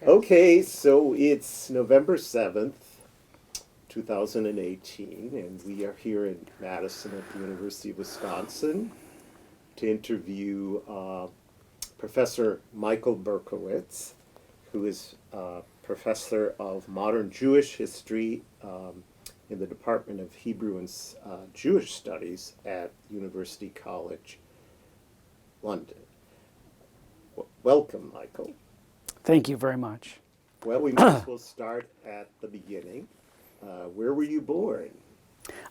Okay, so it's November 7th, 2018, and we are here in Madison at the University of Wisconsin to interview Professor Michael Berkowitz, who is Professor of Modern Jewish History in the Department of Hebrew and Jewish Studies at University College, London. Welcome, Michael. Thank you very much. Well, we might as well start at the beginning. Where were you born?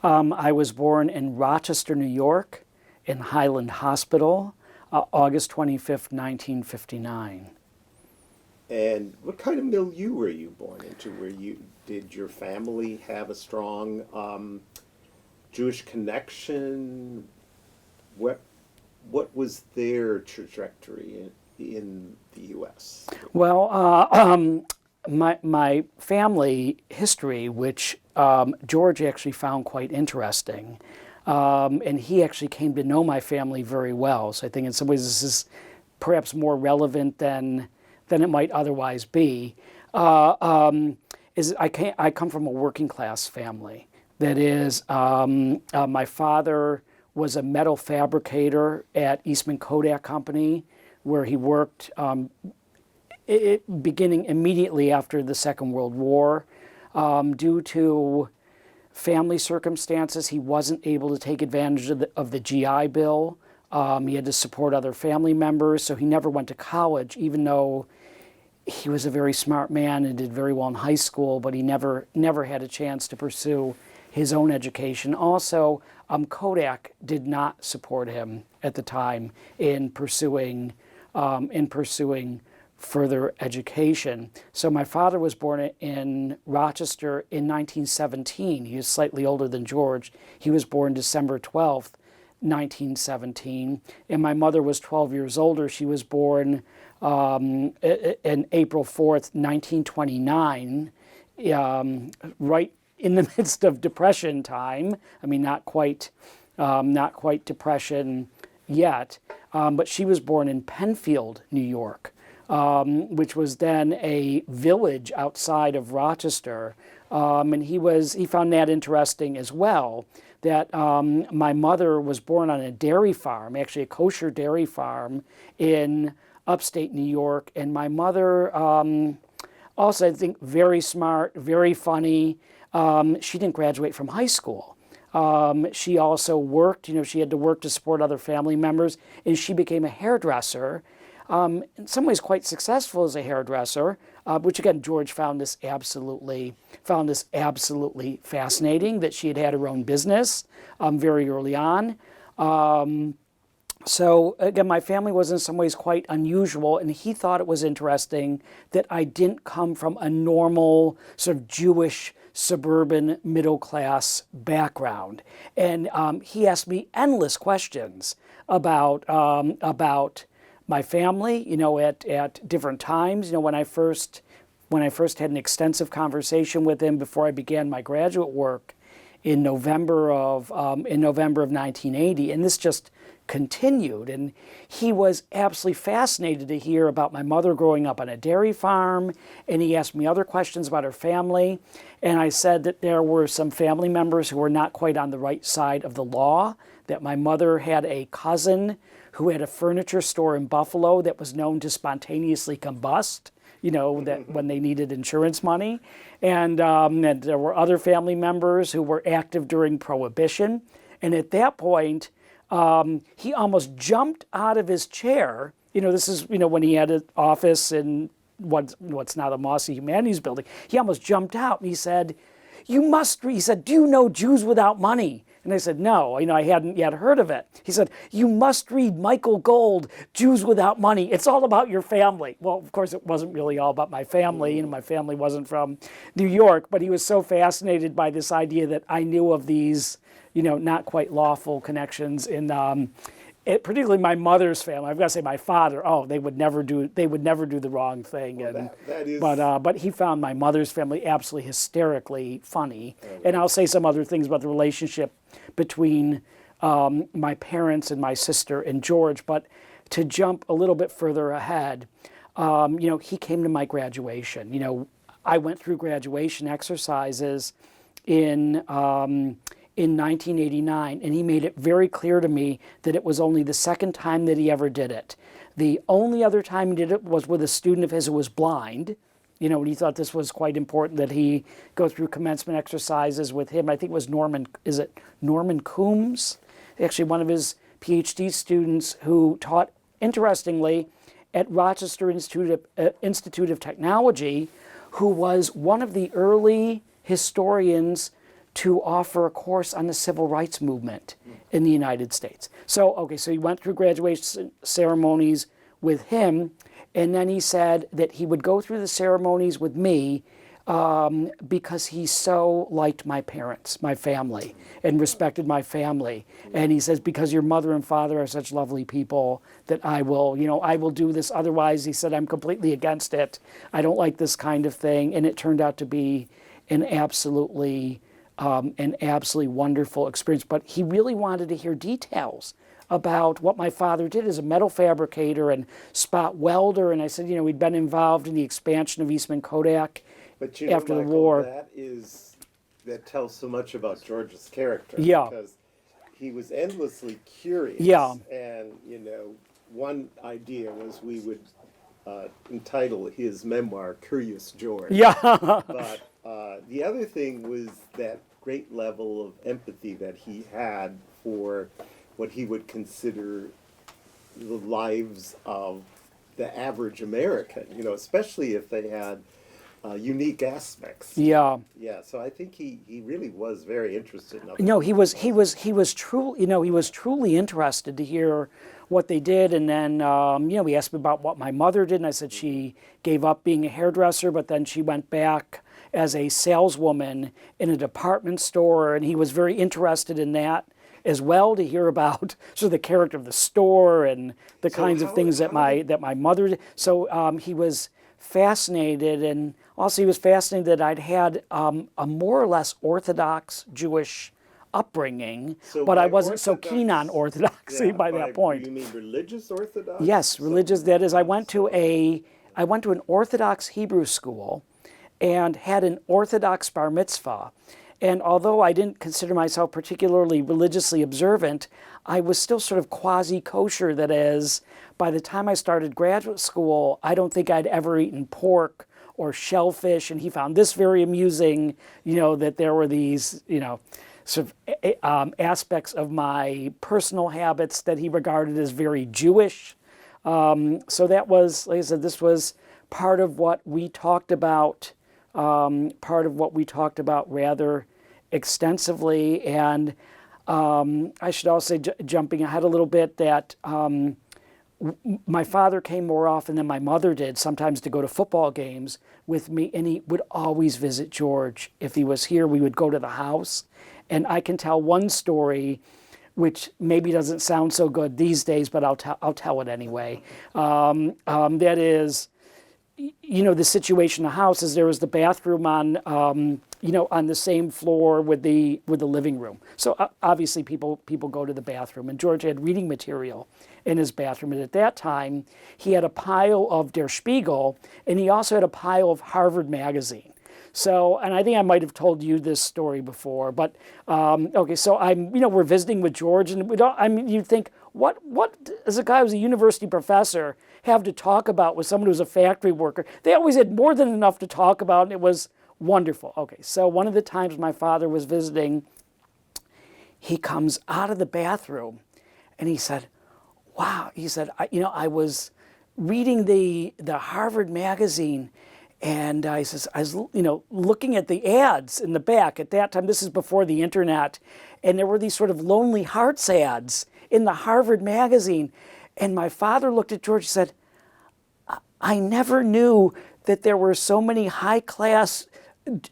I was born in Rochester, New York, in Highland Hospital, August 25th, 1959. And what kind of milieu were you born into? Did your family have a strong Jewish connection? What was their trajectory in the U.S.? Well, my family history, which George actually found quite interesting, and he actually came to know my family very well. So I think in some ways this is perhaps more relevant than it might otherwise be. I come from a working class family. That is, my father was a metal fabricator at Eastman Kodak Company, where he worked beginning immediately after the Second World War. Due to family circumstances, he wasn't able to take advantage of the GI Bill. He had to support other family members, so he never went to college, even though he was a very smart man and did very well in high school, but he never had a chance to pursue his own education. Also, Kodak did not support him at the time in pursuing further education. So my father was born in Rochester in 1917. He was slightly older than George. He was born December 12th, 1917. And my mother was 12 years older. She was born in April 4th, 1929, right in the midst of Depression time. I mean, not quite Depression yet, but she was born in Penfield, New York, which was then a village outside of Rochester, and he found that interesting as well. That my mother was born on a dairy farm, actually a kosher dairy farm in upstate New York, and my mother also, I think, very smart, very funny. She didn't graduate from high school. She also worked, she had to work to support other family members, and she became a hairdresser, in some ways quite successful as a hairdresser, which again, George found this absolutely fascinating, that she had her own business very early on. So again, my family was in some ways quite unusual, and he thought it was interesting that I didn't come from a normal sort of Jewish suburban middle-class background. And he asked me endless questions about my family, at different times. When I first had an extensive conversation with him before I began my graduate work in November of 1980, and this just continued, and he was absolutely fascinated to hear about my mother growing up on a dairy farm, and he asked me other questions about her family, and I said that there were some family members who were not quite on the right side of the law, that my mother had a cousin who had a furniture store in Buffalo that was known to spontaneously combust, that when they needed insurance money, and there were other family members who were active during Prohibition, and at that point, he almost jumped out of his chair. This is, when he had an office in what's now the Mosse Humanities Building. He almost jumped out and he said, he said, "Do you know Jews Without Money?" And I said, "No, I hadn't yet heard of it." He said, "You must read Michael Gold, Jews Without Money. It's all about your family." Well, of course, it wasn't really all about my family. My family wasn't from New York, but he was so fascinated by this idea that I knew of these not quite lawful connections in, particularly my mother's family. I've got to say, my father. Oh, they would never do the wrong thing. Well, but he found my mother's family absolutely hysterically funny. And I'll say some other things about the relationship between my parents and my sister and George. But to jump a little bit further ahead, he came to my graduation. I went through graduation exercises in 1989, and he made it very clear to me that it was only the second time that he ever did it. The only other time he did it was with a student of his who was blind, and he thought this was quite important that he go through commencement exercises with him. I think it was Norman Coombs? Actually, one of his PhD students who taught, interestingly, at Rochester Institute of Technology, who was one of the early historians to offer a course on the civil rights movement in the United States. So he went through graduation ceremonies with him, and then he said that he would go through the ceremonies with me because he so liked my parents, my family, and respected my family. And he says, because your mother and father are such lovely people that I will do this. Otherwise, he said, I'm completely against it. I don't like this kind of thing. And it turned out to be an absolutely wonderful experience. But he really wanted to hear details about what my father did as a metal fabricator and spot welder. And I said, he'd been involved in the expansion of Eastman Kodak after the Michael, war. That tells so much about George's character. Yeah. Because he was endlessly curious. Yeah. And, one idea was we would entitle his memoir Curious George. Yeah. But the other thing was that great level of empathy that he had for what he would consider the lives of the average American, especially if they had unique aspects. Yeah. Yeah, so I think he really was very interested in other No, he was truly interested to hear what they did. And then he asked me about what my mother did, and I said she gave up being a hairdresser, but then she went back as a saleswoman in a department store, and he was very interested in that as well, to hear about sort of the character of the store and the kinds of things that my mother did. So he was fascinated, and also he was fascinated that I'd had a more or less Orthodox Jewish upbringing, but I wasn't so keen on Orthodoxy by that point. You mean religious Orthodox? Yes, religious. That is, I went to an Orthodox Hebrew school and had an Orthodox bar mitzvah. And although I didn't consider myself particularly religiously observant, I was still sort of quasi-kosher. That is, by the time I started graduate school, I don't think I'd ever eaten pork or shellfish. And he found this very amusing, that there were these, sort of aspects of my personal habits that he regarded as very Jewish. So that was, like I said, this was part of what we talked about. Rather extensively. And I should also say, jumping ahead a little bit, that my father came more often than my mother did, sometimes to go to football games with me, and he would always visit George. If he was here, we would go to the house. And I can tell one story, which maybe doesn't sound so good these days, but I'll tell it anyway. That is, the situation in the house is there was the bathroom on the same floor with the living room. So obviously people go to the bathroom, and George had reading material in his bathroom. And at that time, he had a pile of Der Spiegel, and he also had a pile of Harvard Magazine. So, and I think I might have told you this story before, but so we're visiting with George, and you'd think, what as a guy who's a university professor have to talk about with someone who's a factory worker? They always had more than enough to talk about, and it was wonderful. Okay, so one of the times my father was visiting, he comes out of the bathroom, and he said, "Wow," he said, I was reading the Harvard magazine, and he says, I was looking at the ads in the back. At that time, this is before the internet, and there were these sort of Lonely Hearts ads in the Harvard magazine. And my father looked at George and said, I never knew that there were so many high-class,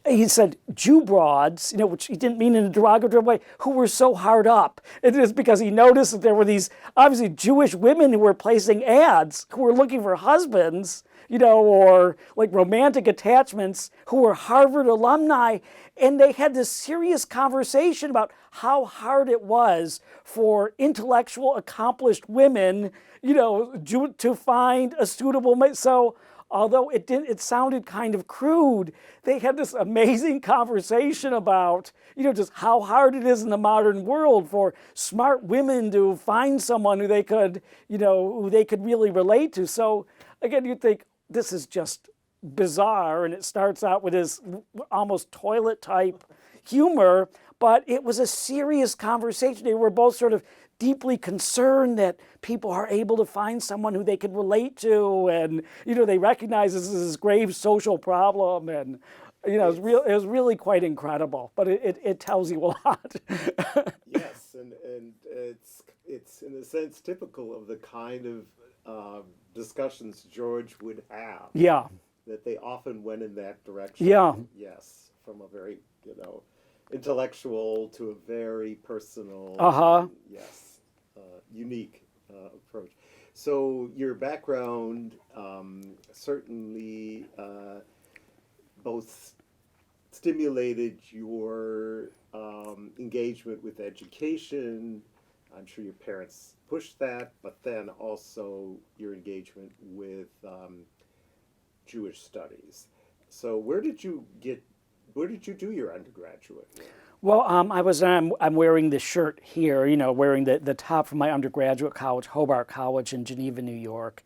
he said, Jew broads, which he didn't mean in a derogatory way, who were so hard up. It is because he noticed that there were these, obviously, Jewish women who were placing ads, who were looking for husbands, or like romantic attachments who were Harvard alumni. And they had this serious conversation about how hard it was for intellectual, accomplished women, to find a suitable mate. So although it sounded kind of crude, they had this amazing conversation about, just how hard it is in the modern world for smart women to find someone who they could really relate to. So again, you'd think this is just bizarre, and it starts out with this almost toilet type humor, but it was a serious conversation. They were both sort of deeply concerned that people are able to find someone who they can relate to, and they recognize this is this grave social problem, and it was really quite incredible. But it tells you a lot. Yes, and it's in a sense typical of the kind of discussions George would have. Yeah. That they often went in that direction. Yeah. Yes, from a very intellectual to a very personal. Yes, unique approach. So your background certainly both stimulated your engagement with education. I'm sure your parents pushed that, but then also your engagement with Jewish studies. So where did you do your undergraduate? Well, I'm wearing the shirt here, wearing the top from my undergraduate college, Hobart College in Geneva, New York.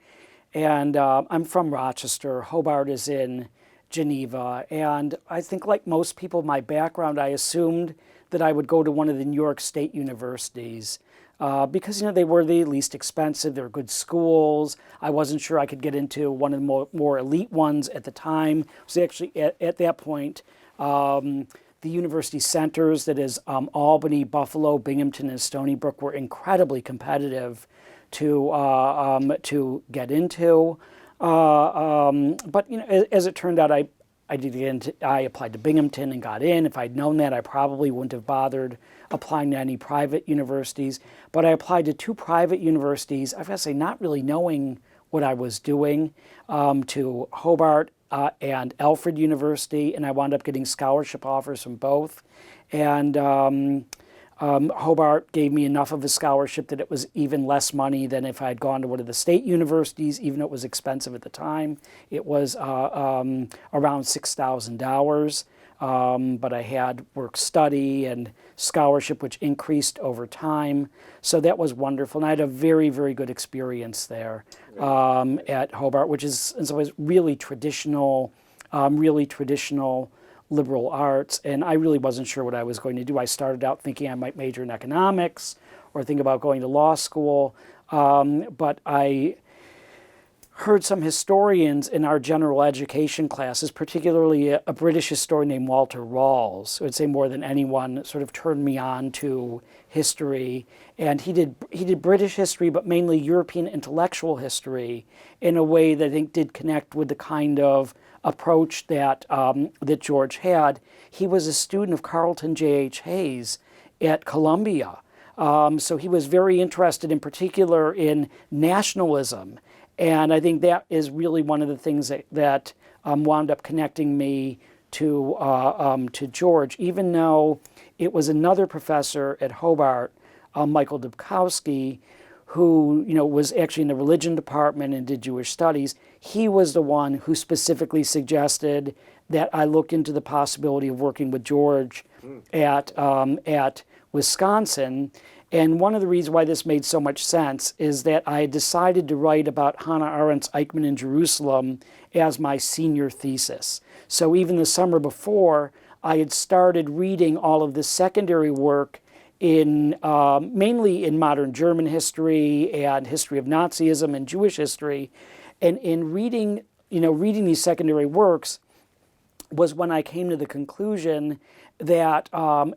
And I'm from Rochester. Hobart is in Geneva. And I think like most people, my background, I assumed that I would go to one of the New York State universities because, they were the least expensive. They were good schools. I wasn't sure I could get into one of the more elite ones at the time. It was actually at that point, the university centers, that is Albany, Buffalo, Binghamton, and Stony Brook, were incredibly competitive to get into. But as it turned out, I applied to Binghamton and got in. If I'd known that, I probably wouldn't have bothered applying to any private universities. But I applied to 2 private universities, I've got to say, not really knowing what I was doing, to Hobart and Alfred University, and I wound up getting scholarship offers from both. And Hobart gave me enough of a scholarship that it was even less money than if I had gone to one of the state universities, even though it was expensive at the time. It was around $6,000, but I had work-study and scholarship, which increased over time. So that was wonderful, and I had a very, very good experience there at Hobart, which is in some ways really traditional liberal arts, and I really wasn't sure what I was going to do. I started out thinking I might major in economics or think about going to law school, but I heard some historians in our general education classes, particularly a British historian named Walter Rawls, who I'd say more than anyone sort of turned me on to history. And he did British history, but mainly European intellectual history in a way that I think did connect with the kind of approach that that George had. He was a student of Carleton J.H. Hayes at Columbia. So he was very interested in particular in nationalism. And I think that is really one of the things that wound up connecting me to George, even though it was another professor at Hobart, Michael Berkowitz, who was actually in the religion department and did Jewish studies. He was the one who specifically suggested that I look into the possibility of working with George at Wisconsin. And one of the reasons why this made so much sense is that I had decided to write about Hannah Arendt's Eichmann in Jerusalem as my senior thesis. So even the summer before, I had started reading all of this secondary work in mainly in modern German history and history of Nazism and Jewish history. And in reading these secondary works was when I came to the conclusion that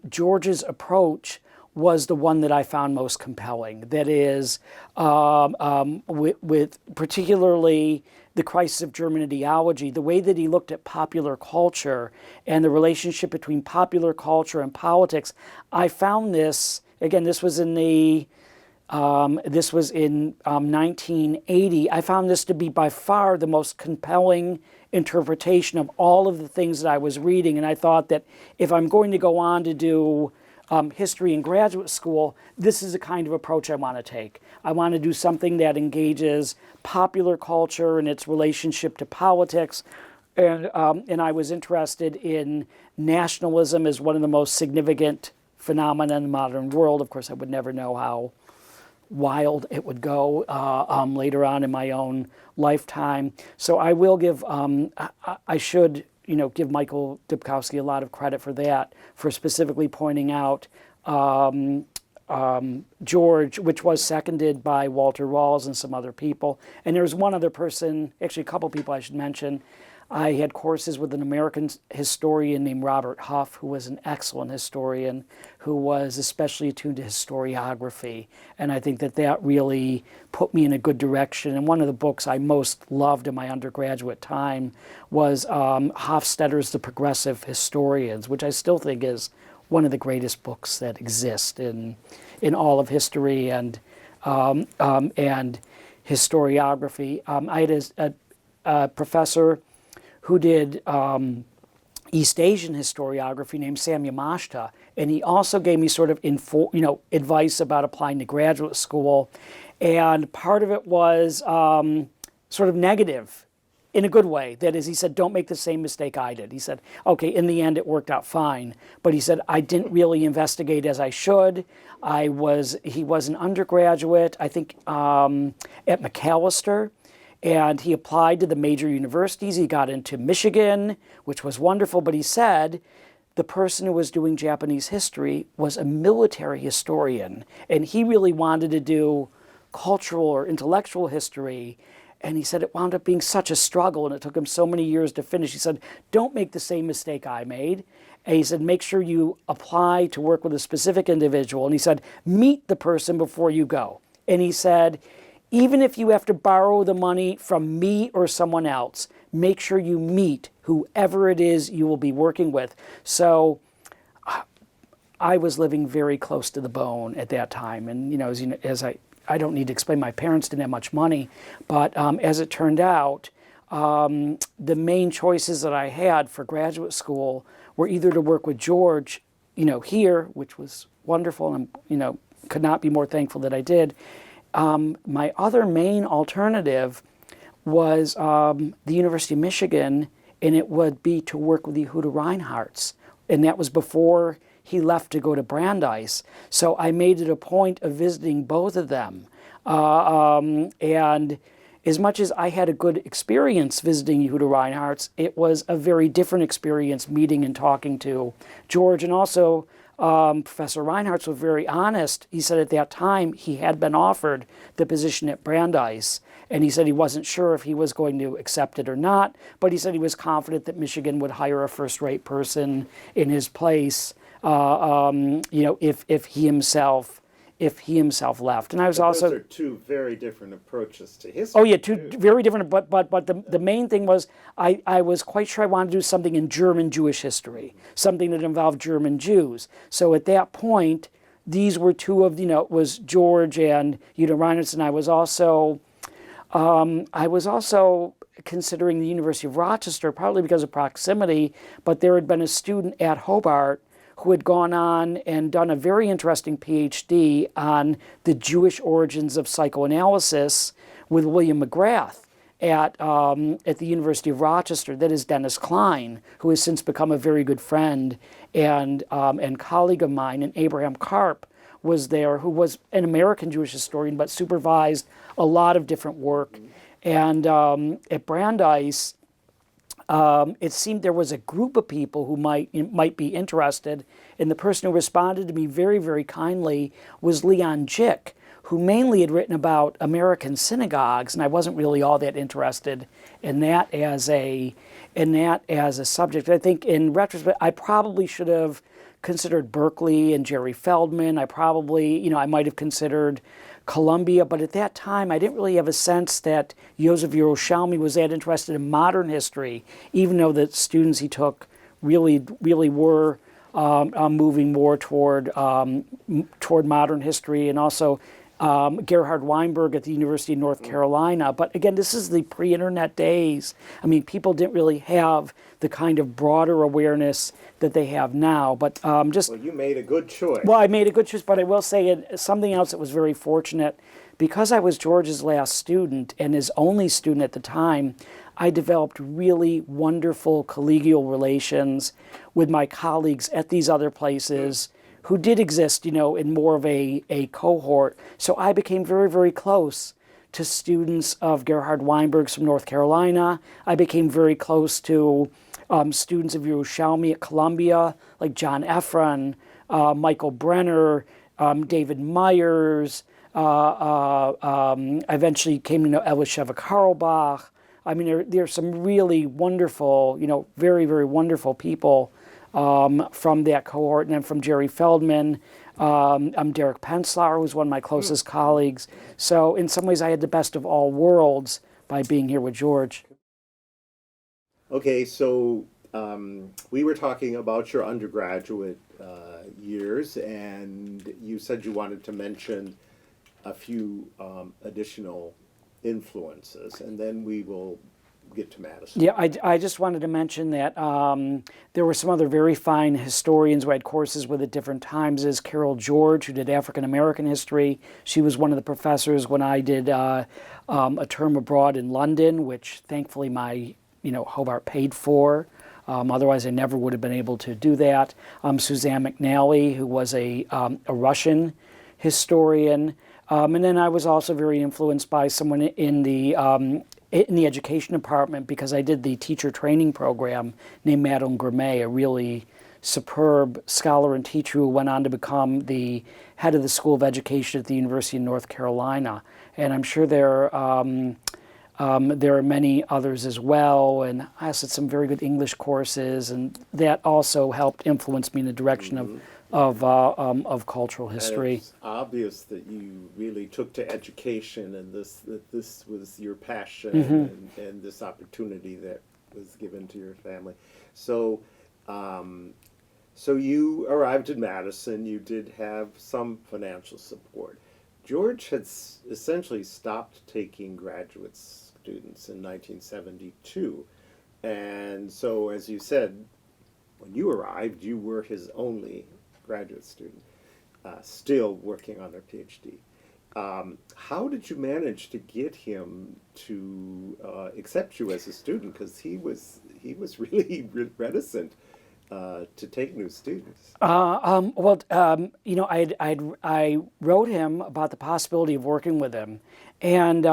George's approach was the one that I found most compelling. That is, with particularly the crisis of German ideology, the way that he looked at popular culture and the relationship between popular culture and politics. I found this, again, this was in the This was in 1980. I found this to be by far the most compelling interpretation of all of the things that I was reading. And I thought that if I'm going to go on to do history in graduate school, this is the kind of approach I want to take. I want to do something that engages popular culture and its relationship to politics. And I was interested in nationalism as one of the most significant phenomena in the modern world. Of course, I would never know how wild it would go later on in my own lifetime. So I will give, I should, give Michael Dubkowski a lot of credit for that, for specifically pointing out George, which was seconded by Walter Rawls and some other people. And there was one other person, actually a couple people I should mention. I had courses with an American historian named Robert Huff, who was an excellent historian, who was especially attuned to historiography. And I think that that really put me in a good direction. And one of the books I most loved in my undergraduate time was Hofstadter's The Progressive Historians, which I still think is one of the greatest books that exist in all of history and historiography. I had a professor who did East Asian historiography named Sam Yamashita, and he also gave me sort of advice about applying to graduate school, and part of it was sort of negative in a good way. That is, he said, don't make the same mistake I did. He said, okay, in the end it worked out fine, but he said, I didn't really investigate as I should. He was an undergraduate, I think, at Macalester, and he applied to the major universities. He got into Michigan, which was wonderful, but he said the person who was doing Japanese history was a military historian, and he really wanted to do cultural or intellectual history, and he said it wound up being such a struggle, and it took him so many years to finish. He said, don't make the same mistake I made. And he said, make sure you apply to work with a specific individual. And he said, meet the person before you go. And he said, even if you have to borrow the money from me or someone else, make sure you meet whoever it is you will be working with. So I was living very close to the bone at that time. And, as I don't need to explain, my parents didn't have much money. But as it turned out, the main choices that I had for graduate school were either to work with George, here, which was wonderful, and, could not be more thankful that I did. My other main alternative was the University of Michigan, and it would be to work with Yehuda Reinhardt's. And that was before he left to go to Brandeis. So I made it a point of visiting both of them. And as much as I had a good experience visiting Yehuda Reinhardt's, it was a very different experience meeting and talking to George. And also, Professor Reinhardt was very honest. He said at that time he had been offered the position at Brandeis, and he said he wasn't sure if he was going to accept it or not, but he said he was confident that Michigan would hire a first-rate person in his place, if he himself left. And I was also, those are two very different approaches to history. oh yeah, two very different. But the main thing was I was quite sure I wanted to do something in German Jewish history, something that involved German Jews. So at that point, these were two of it was George and Yehuda Reinhardt, and I was also considering the University of Rochester, partly because of proximity. But there had been a student at Hobart who had gone on and done a very interesting PhD on the Jewish origins of psychoanalysis with William McGrath at the University of Rochester. That is Dennis Klein, who has since become a very good friend and colleague of mine. And Abraham Karp was there, who was an American Jewish historian, but supervised a lot of different work. And at Brandeis, it seemed there was a group of people who might be interested, and the person who responded to me very, very kindly was Leon Jick, who mainly had written about American synagogues, and I wasn't really all that interested in that as a subject. I think in retrospect, I probably should have considered Berkeley and Jerry Feldman. I probably, I might have considered Columbia, but at that time I didn't really have a sense that Yosef Yerushalmi was that interested in modern history, even though the students he took really were moving more toward modern history. And also Gerhard Weinberg at the University of North Carolina. But again, this is the pre-internet days. I mean, people didn't really have the kind of broader awareness that they have now. But just Well, you made a good choice. well, I made a good choice, but I will say something else that was very fortunate. Because I was George's last student and his only student at the time, I developed really wonderful collegial relations with my colleagues at these other places who did exist, in more of a cohort. So I became very, very close to students of Gerhard Weinberg's from North Carolina. I became very close to students of Yerushalmi at Columbia, like John Efron, Michael Brenner, David Myers. I eventually came to know Elisheva Karlbach. I mean, there are some really wonderful, very, very wonderful people from that cohort. And then from Jerry Feldman, I'm Derek Penslar, who's one of my closest colleagues. So in some ways, I had the best of all worlds by being here with George. Okay, so we were talking about your undergraduate years, and you said you wanted to mention a few additional influences, and then we will get to Madison. Yeah, I just wanted to mention that there were some other very fine historians who I had courses with at different times. Is Carol George, who did African American history. She was one of the professors when I did a term abroad in London, which thankfully my Hobart paid for. Otherwise, I never would have been able to do that. Suzanne McNally, who was a Russian historian. And then I was also very influenced by someone in the education department, because I did the teacher training program, named Madeline Gourmet, a really superb scholar and teacher who went on to become the head of the School of Education at the University of North Carolina. And I'm sure there are many others as well. And I also had some very good English courses, and that also helped influence me in the direction of cultural history. And it's obvious that you really took to education, and that this was your passion, and this opportunity that was given to your family. So, so you arrived in Madison. You did have some financial support. George had essentially stopped taking graduate students in 1972, and so, as you said, when you arrived, you were his only graduate student, still working on their PhD. How did you manage to get him to accept you as a student? Because he was really reticent to take new students. I wrote him about the possibility of working with him, and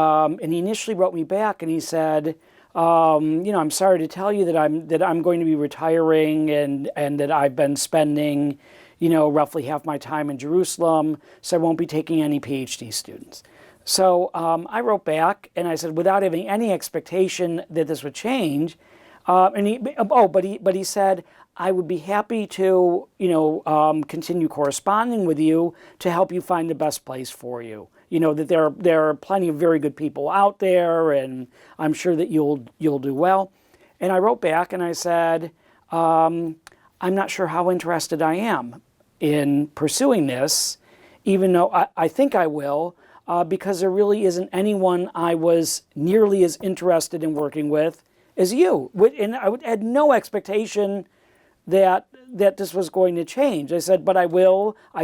he initially wrote me back, and he said, I'm sorry to tell you that I'm going to be retiring, and that I've been spending roughly half my time in Jerusalem, so I won't be taking any PhD students. So I wrote back, and I said, without having any expectation that this would change, but he said, I would be happy to, continue corresponding with you to help you find the best place for you. That there are plenty of very good people out there, and I'm sure that you'll do well. And I wrote back, and I said, I'm not sure how interested I am in pursuing this, even though I think I will, because there really isn't anyone I was nearly as interested in working with as you. And I had no expectation that this was going to change. I said, but I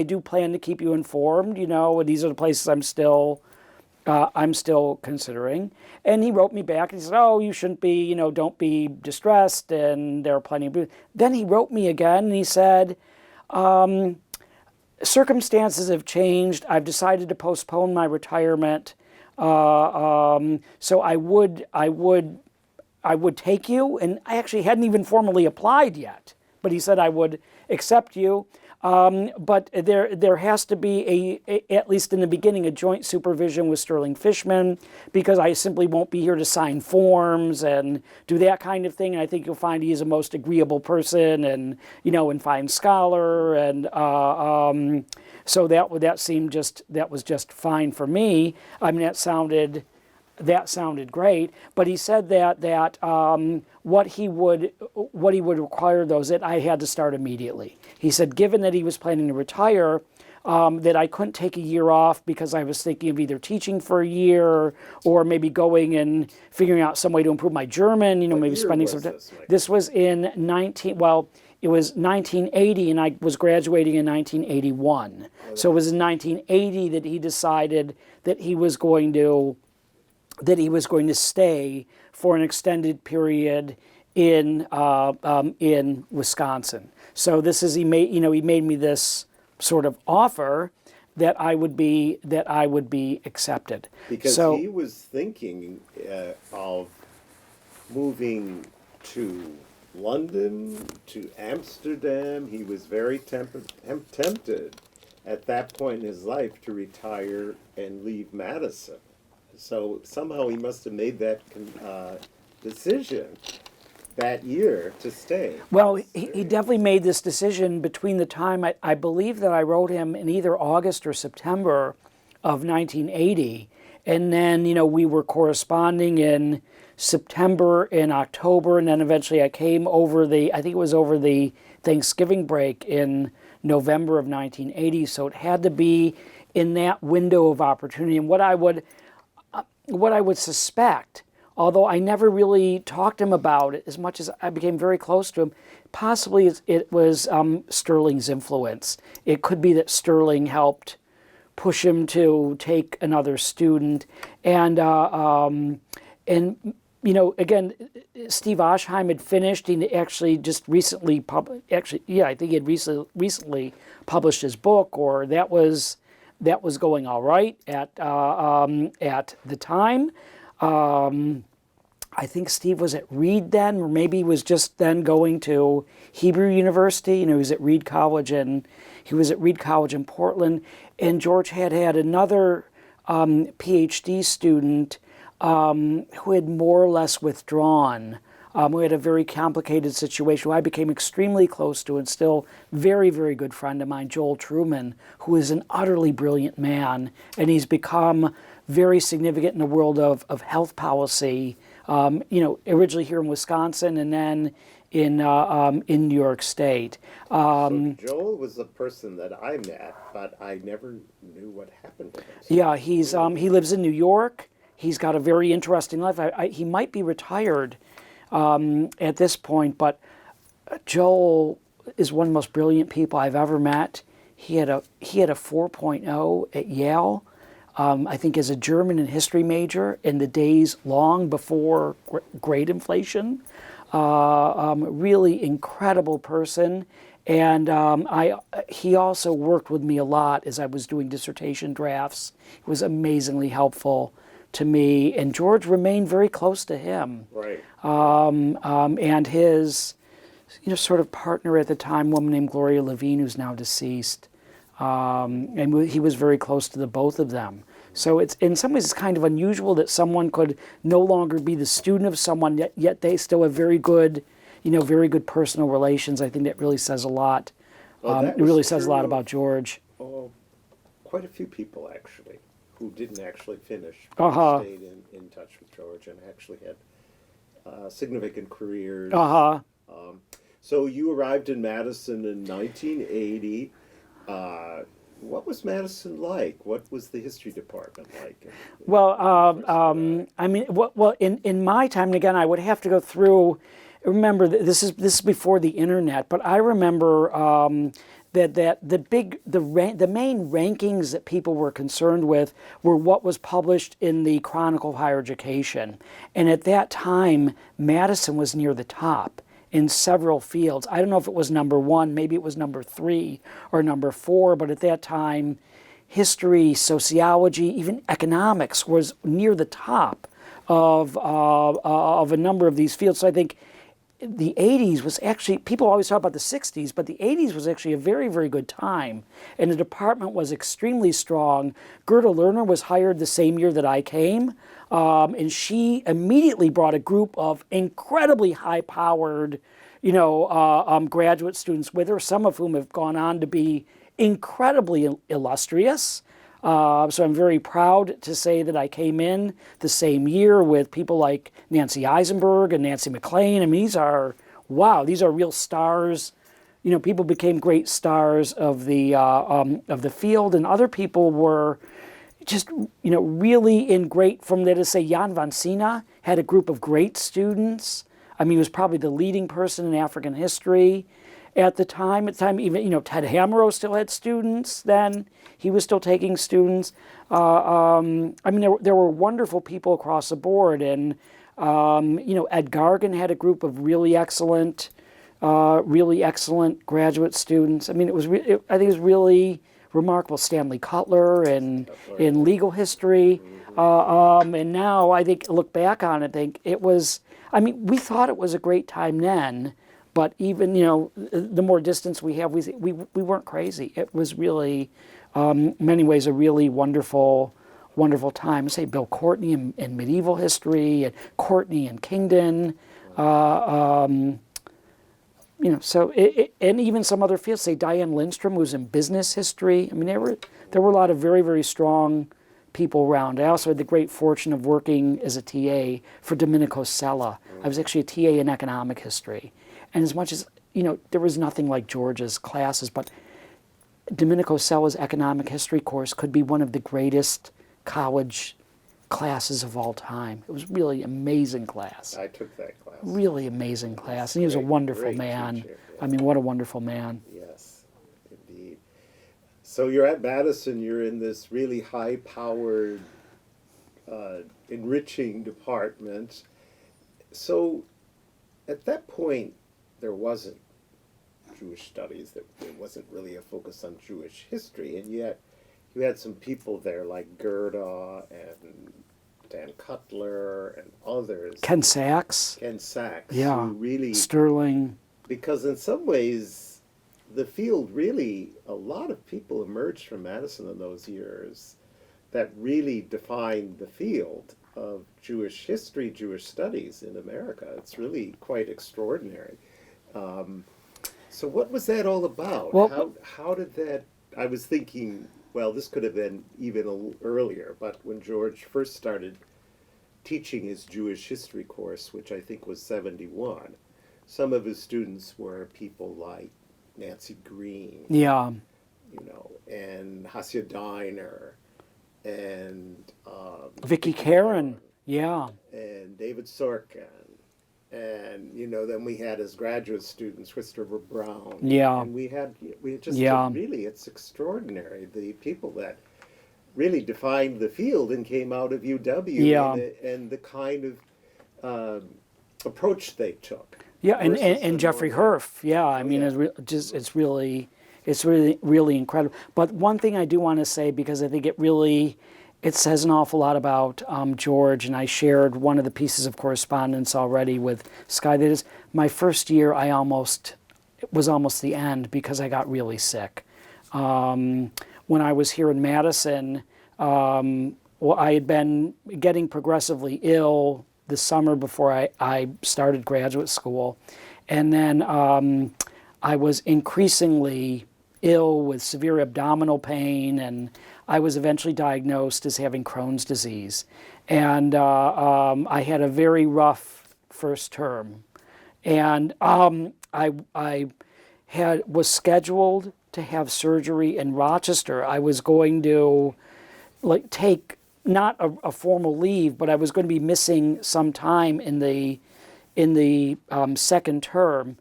do plan to keep you informed, and these are the places I'm still considering. And he wrote me back, and he said, oh, you shouldn't be, don't be distressed, and there are plenty of... Then he wrote me again, and he said, circumstances have changed. I've decided to postpone my retirement. So I would take you, and I actually hadn't even formally applied yet. But he said I would accept you, but there has to be at least in the beginning, a joint supervision with Sterling Fishman, because I simply won't be here to sign forms and do that kind of thing. And I think you'll find he is a most agreeable person, and and fine scholar, and so that was just fine for me. I mean, that sounded great, but he said that what he would require, though, is that I had to start immediately. He said, given that he was planning to retire, that I couldn't take a year off because I was thinking of either teaching for a year or maybe going and figuring out some way to improve my German, What maybe year spending was some time. this, Mike? This was in it was 1980 and I was graduating in 1981. So it was in 1980 that he decided that he was going to stay for an extended period in Wisconsin. So he made me this sort of offer that I would be accepted. Because he was thinking of moving to London, to Amsterdam. He was very tempted at that point in his life to retire and leave Madison. So somehow he must have made that decision that year to stay. Well, he definitely made this decision between the time, I believe that I wrote him in either August or September of 1980. And then, we were corresponding in September and October. And then eventually I came over I think it was over the Thanksgiving break in November of 1980. So it had to be in that window of opportunity. And what I would suspect, although I never really talked to him about it as much as I became very close to him, possibly it was Sterling's influence. It could be that Sterling helped push him to take another student. And again, Steve Oshheim had finished. He actually just recently I think he had recently published his book, or that was going all right at the time. I think Steve was at Reed then, or maybe he was just then going to Hebrew University. He was at Reed College, and he was at Reed College in Portland. And George had another PhD student who had more or less withdrawn. We had a very complicated situation who I became extremely close to, and still very, very good friend of mine, Joel Truman, who is an utterly brilliant man, and he's become very significant in the world of health policy. Originally here in Wisconsin, and then in New York State. So Joel was the person that I met, but I never knew what happened to him. Yeah, he lives in New York. He's got a very interesting life. He might be retired at this point, but Joel is one of the most brilliant people I've ever met. He had a 4.0 at Yale. I think as a German and history major in the days long before great inflation. Really incredible person. And he also worked with me a lot as I was doing dissertation drafts. He was amazingly helpful to me. And George remained very close to him. Right. And his sort of partner at the time, a woman named Gloria Levine, who's now deceased. And he was very close to the both of them. So it's in some ways it's kind of unusual that someone could no longer be the student of someone, yet they still have very good personal relations. I think that really says a lot. It really says a lot about George. Quite a few people actually who didn't actually finish, stayed in touch with George and actually had significant careers. So you arrived in Madison in 1980. What was Madison like? What was the history department like? In my time, and again, I would have to go through. Remember, this is before the internet, but I remember that the main rankings that people were concerned with were what was published in the Chronicle of Higher Education, and at that time, Madison was near the top in several fields. I don't know if it was number 1, maybe it was number 3 or number 4, but at that time, history, sociology, even economics was near the top of a number of these fields. So I think the 80s was actually, people always talk about the 60s, but the 80s was actually a very, very good time. And the department was extremely strong. Gerda Lerner was hired the same year that I came. And she immediately brought a group of incredibly high-powered, graduate students with her, some of whom have gone on to be incredibly illustrious. So I'm very proud to say that I came in the same year with people like Nancy Eisenberg and Nancy McLean. I mean, these are real stars, people became great stars of the field, and other people were just, really in great, from there to say Jan van Sina had a group of great students. I mean, he was probably the leading person in African history at the time. At the time, even, Ted Hammerrow still had students then. He was still taking students. I mean, there were wonderful people across the board. And, Ed Gargan had a group of really excellent graduate students. I mean, I think it was really remarkable. Stanley Cutler in legal history. And now I think, look back on it, think it was, I mean, we thought it was a great time then, but even, the more distance we have, we weren't crazy. It was really, many ways, a really wonderful time. Say Bill Courtney in medieval history, and Courtney in Kingdon, so and even some other fields. Say Diane Lindstrom, who's in business history. I mean, there were a lot of very, very strong people around. I also had the great fortune of working as a TA for Domenico Sella. I was actually a TA in economic history, and as much as there was nothing like George's classes, but Domenico Sella's economic history course could be one of the greatest college classes of all time. It was really amazing class. I took that class. Really amazing class. And he was a wonderful man. Teacher, yeah. I mean, what a wonderful man. Yes, indeed. So you're at Madison, you're in this really high-powered, enriching department. So at that point, there wasn't Jewish studies. There wasn't really a focus on Jewish history, and yet you had some people there like Gerda and Dan Cutler and others. Ken Sachs. Yeah. Who really, Sterling. because in some ways, the field really, a lot of people emerged from Madison in those years that really defined the field of Jewish history, Jewish studies in America. It's really quite extraordinary. So what was that all about? Well, how did that, I was thinking, well, this could have been even a little earlier, but when George first started teaching his Jewish history course, which I think was 71, some of his students were people like Nancy Green, Yeah. And Hasia Diner, and Vicky Karen. Yeah. and David Sorkin, and then we had as graduate students Christopher Brown. Yeah. And we had just Yeah. really, it's extraordinary, the people that really defined the field and came out of UW. Yeah. and the kind of approach they took. Yeah, and versus Jeffrey the normal- Herf. Yeah, I mean, yeah. it's really incredible. But one thing I do want to say, because I think it says an awful lot about George, and I shared one of the pieces of correspondence already with Sky. That is, my first year, it was almost the end because I got really sick. When I was here in Madison, I had been getting progressively ill the summer before I started graduate school. And then I was increasingly ill with severe abdominal pain, and I was eventually diagnosed as having Crohn's disease. And I had a very rough first term. And I was scheduled to have surgery in Rochester. I was going to take not a formal leave, but I was going to be missing some time in the second term.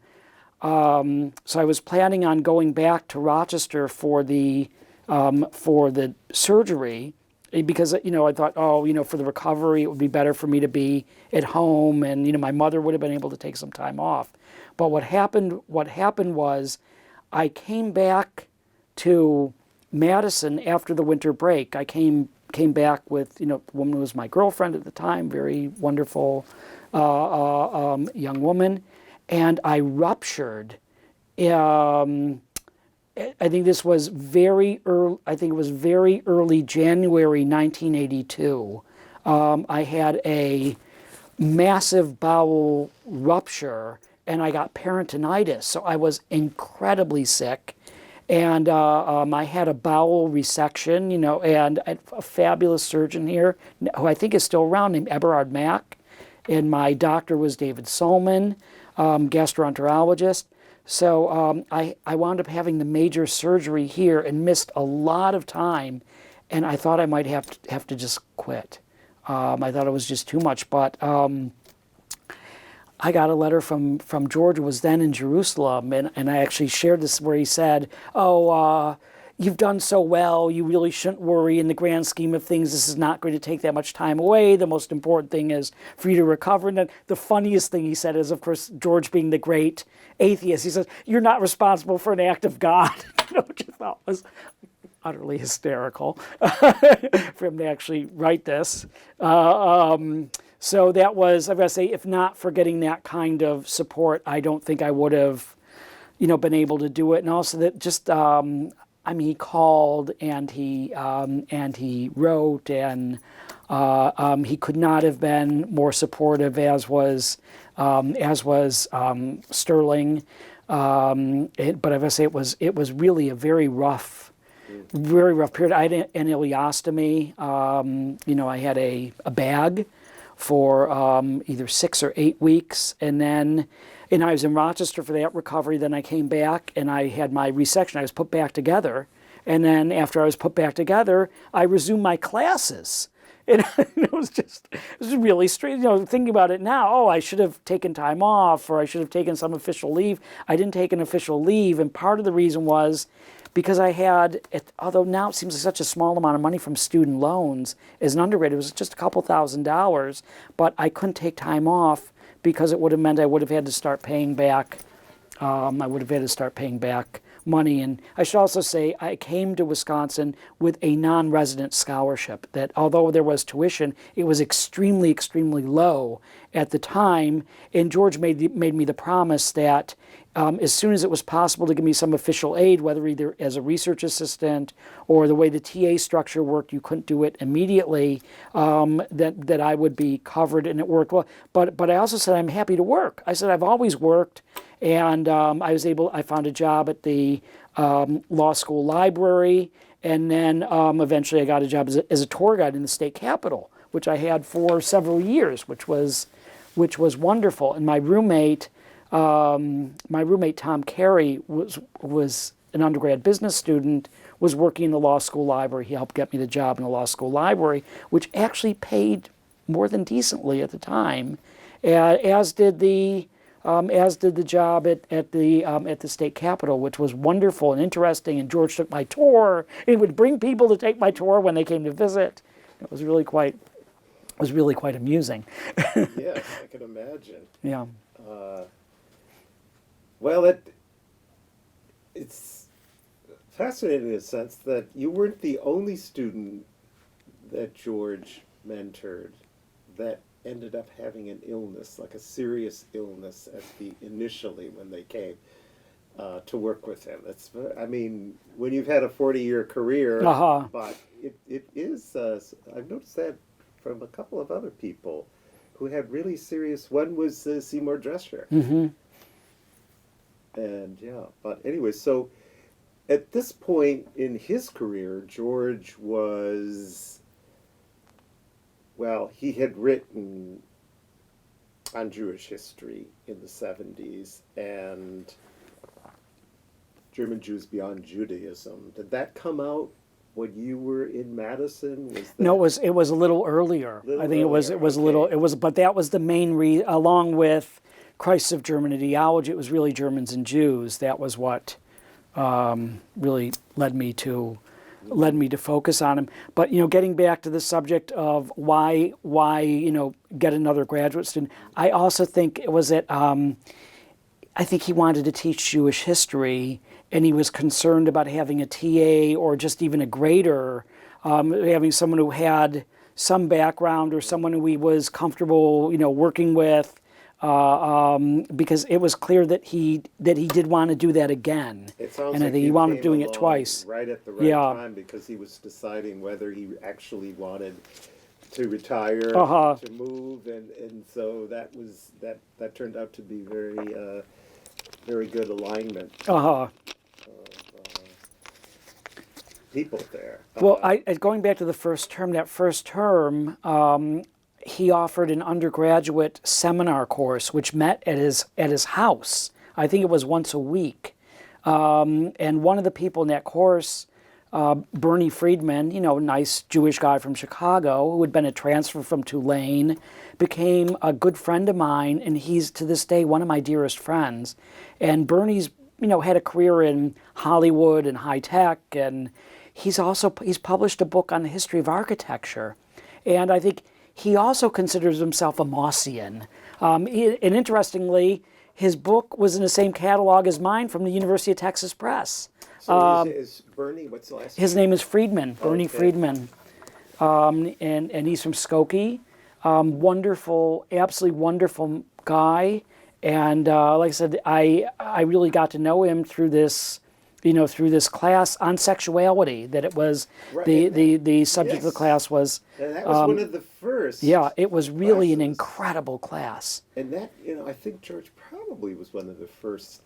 So I was planning on going back to Rochester for the surgery, because I thought, for the recovery it would be better for me to be at home, and my mother would have been able to take some time off. But what happened was, I came back to Madison after the winter break. I came back with the woman who was my girlfriend at the time, very wonderful young woman, and I ruptured. I think this was very early. I think it was very early January 1982. I had a massive bowel rupture, and I got peritonitis. So I was incredibly sick, and I had a bowel resection. And a fabulous surgeon here, who I think is still around, named Eberhard Mack, and my doctor was David Solman, gastroenterologist. So I wound up having the major surgery here and missed a lot of time, and I thought I might have to just quit. I thought it was just too much, but I got a letter from George, who was then in Jerusalem, and I actually shared this where he said, you've done so well, you really shouldn't worry. In the grand scheme of things, this is not going to take that much time away. The most important thing is for you to recover. And then the funniest thing he said is, of course, George being the great atheist, he says, you're not responsible for an act of God, which I thought was utterly hysterical for him to actually write this. So that was, I've got to say, if not for getting that kind of support, I don't think I would have, been able to do it. And also that just, he called and he wrote, and he could not have been more supportive, as was Sterling. But I've got to say, it was really a very rough period. I had an ileostomy. I had a bag for either 6 or 8 weeks, and I was in Rochester for that recovery. Then I came back and I had my resection. I was put back together, and then after I was put back together, I resumed my classes. And it was really strange. Thinking about it now, I should have taken time off, or I should have taken some official leave. I didn't take an official leave, and part of the reason was because I had, although now it seems like such a small amount of money from student loans, as an undergrad, it was just a couple $1,000s, but I couldn't take time off because it would have meant I would have had to start paying back. Money. And I should also say I came to Wisconsin with a non-resident scholarship that, although there was tuition, it was extremely, extremely low at the time. And George made me the promise that as soon as it was possible to give me some official aid, whether either as a research assistant or the way the TA structure worked, you couldn't do it immediately, that I would be covered, and it worked well. But I also said I'm happy to work. I said I've always worked, and I found a job at the law school library, and then eventually I got a job as a tour guide in the state capitol, which I had for several years, which was wonderful. And my roommate Tom Carey was an undergrad business student, was working in the law school library. He helped get me the job in the law school library, which actually paid more than decently at the time, as did the job at the state capitol, which was wonderful and interesting. And George took my tour. He would bring people to take my tour when they came to visit. It was really quite amusing. Yes, I can imagine. Yeah. Well, it's fascinating in a sense that you weren't the only student that George mentored that ended up having an illness, like a serious illness, initially when they came to work with him. When you've had a 40-year career, but it is. I've noticed that from a couple of other people who had really serious. One was Seymour Drescher. Mm-hmm. And but anyway, so at this point in his career, George was, he had written on Jewish history in the 70s and German Jews Beyond Judaism. Did that come out when you were in Madison? No, it was a little earlier. I think it was a little, but that was the main along with Christ of German Ideology. It was really Germans and Jews. That was what really led me to focus on him. But getting back to the subject of why get another graduate student, I also think it was that I think he wanted to teach Jewish history, and he was concerned about having a TA or just even a grader, having someone who had some background or someone who he was comfortable working with. Because it was clear that he did want to do that again. It sounds and I like think he wound up doing it twice. Right at the right time, because he was deciding whether he actually wanted to retire, to move, and so that turned out to be very good alignment of people there. Well, going back to the first term, he offered an undergraduate seminar course, which met at his house. I think it was once a week. And one of the people in that course, Bernie Friedman, nice Jewish guy from Chicago, who had been a transfer from Tulane, became a good friend of mine, and he's to this day one of my dearest friends. And Bernie's, had a career in Hollywood and high tech, and he's published a book on the history of architecture. And I think he also considers himself a Mossian. And interestingly, his book was in the same catalog as mine from the University of Texas Press. So is Bernie, what's the last name? His name is Friedman, Bernie Okay. Friedman. And he's from Skokie. Wonderful, absolutely wonderful guy. And like I said, I really got to know him through this, through this class on sexuality. That it was Right. the subject of the Yes. class was. And that was one of the first. Yeah, it was really an classes. incredible class. And that, I think George probably was one of the first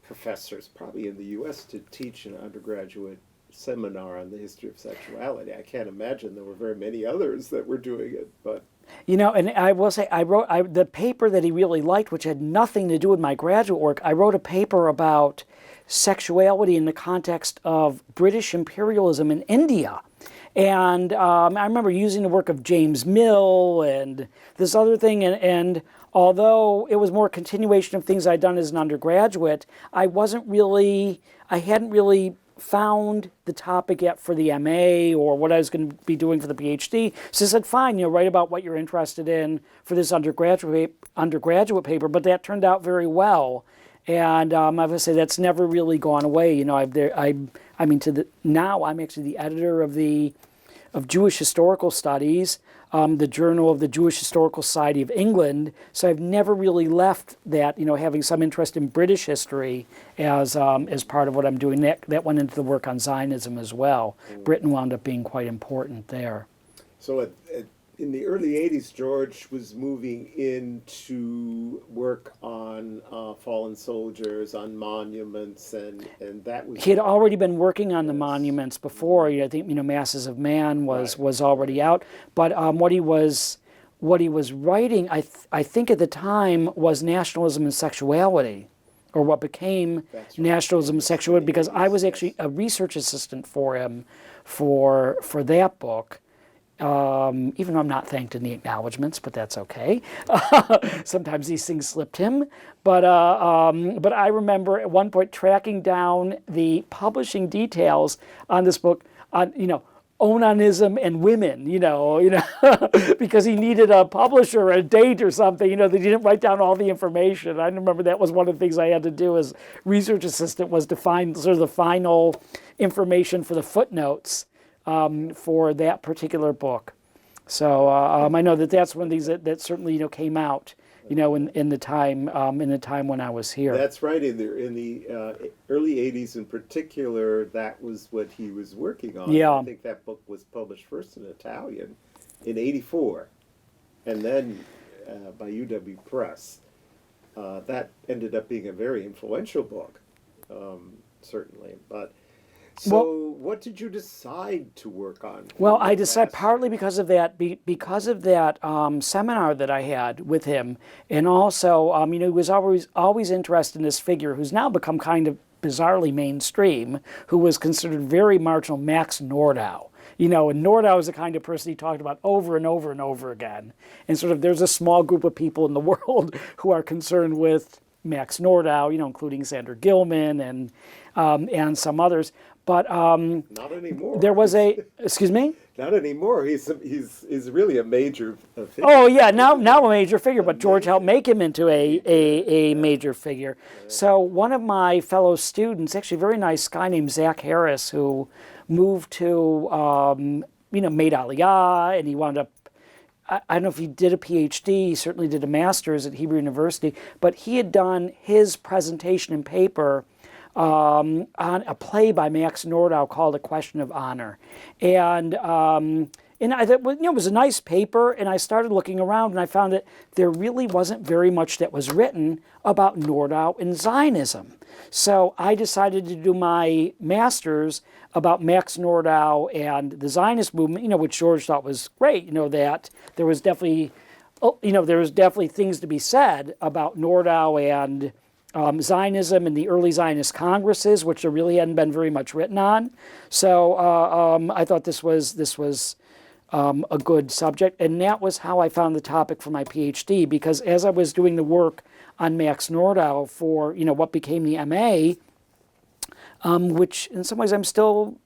professors, probably in the U.S., to teach an undergraduate seminar on the history of sexuality. I can't imagine there were very many others that were doing it, but And I will say, I wrote the paper that he really liked, which had nothing to do with my graduate work. I wrote a paper about sexuality in the context of British imperialism in India. And I remember using the work of James Mill and this other thing. And although it was more a continuation of things I'd done as an undergraduate, I hadn't really found the topic yet for the MA or what I was going to be doing for the PhD. So I said, fine, write about what you're interested in for this undergraduate paper. But that turned out very well. And I would say that's never really gone away. Now I'm actually the editor of Jewish Historical Studies, the Journal of the Jewish Historical Society of England. So I've never really left that, having some interest in British history as part of what I'm doing. That went into the work on Zionism as well. Britain wound up being quite important there. so in the early 80s, George was moving into work on fallen soldiers, on monuments, and that was... He had already been working on the monuments before. I think Masses of Man was already out, but what he was writing, I think at the time, was nationalism and sexuality, or what became nationalism and sexuality, because I was actually a research assistant for him for that book. Even though I'm not thanked in the acknowledgments, but that's okay. Sometimes these things slipped him. But I remember at one point tracking down the publishing details on this book on, onanism and women, because he needed a publisher, a date or something, that he didn't write down all the information. I remember that was one of the things I had to do as research assistant, was to find sort of the final information for the footnotes for that particular book. So I know that's one of these that certainly came out in the time when I was here. That's right. In the early 80s in particular, that was what he was working on. Yeah. I think that book was published first in Italian in '84, and then by UW Press. That ended up being a very influential book, certainly. But so, what did you decide to work on? Well, I decided partly because of that, seminar that I had with him, and also, he was always interested in this figure who's now become kind of bizarrely mainstream, who was considered very marginal, Max Nordau. And Nordau is the kind of person he talked about over and over and over again. And sort of there's a small group of people in the world who are concerned with Max Nordau, including Sandra Gilman and some others. But not anymore. There was excuse me? Not anymore. He's really a major figure. Oh yeah, now a major figure, but George helped make him into a major figure. So one of my fellow students, actually a very nice guy named Zach Harris, who moved to made Aliyah, and he wound up, I don't know if he did a PhD, he certainly did a master's at Hebrew University, but he had done his presentation and paper on a play by Max Nordau called A Question of Honor. And I thought, it was a nice paper, and I started looking around, and I found that there really wasn't very much that was written about Nordau and Zionism. So I decided to do my master's about Max Nordau and the Zionist movement, which George thought was great, that there was definitely things to be said about Nordau Zionism and the early Zionist congresses, which there really hadn't been very much written on. So I thought this was a good subject, and that was how I found the topic for my PhD, because as I was doing the work on Max Nordau for what became the MA, which in some ways I'm still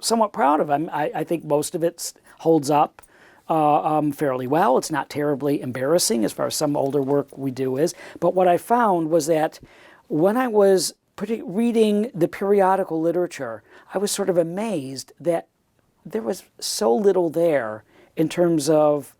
somewhat proud of. I think most of it holds up fairly well. It's not terribly embarrassing as far as some older work we do is. But what I found was that when I was reading the periodical literature, I was sort of amazed that there was so little there in terms of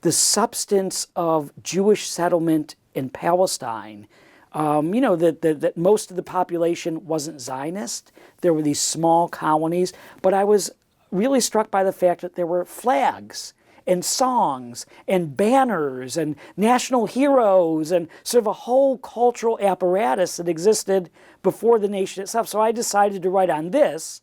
the substance of Jewish settlement in Palestine. That most of the population wasn't Zionist. There were these small colonies, but I was really struck by the fact that there were flags and songs and banners and national heroes and sort of a whole cultural apparatus that existed before the nation itself. So I decided to write on this,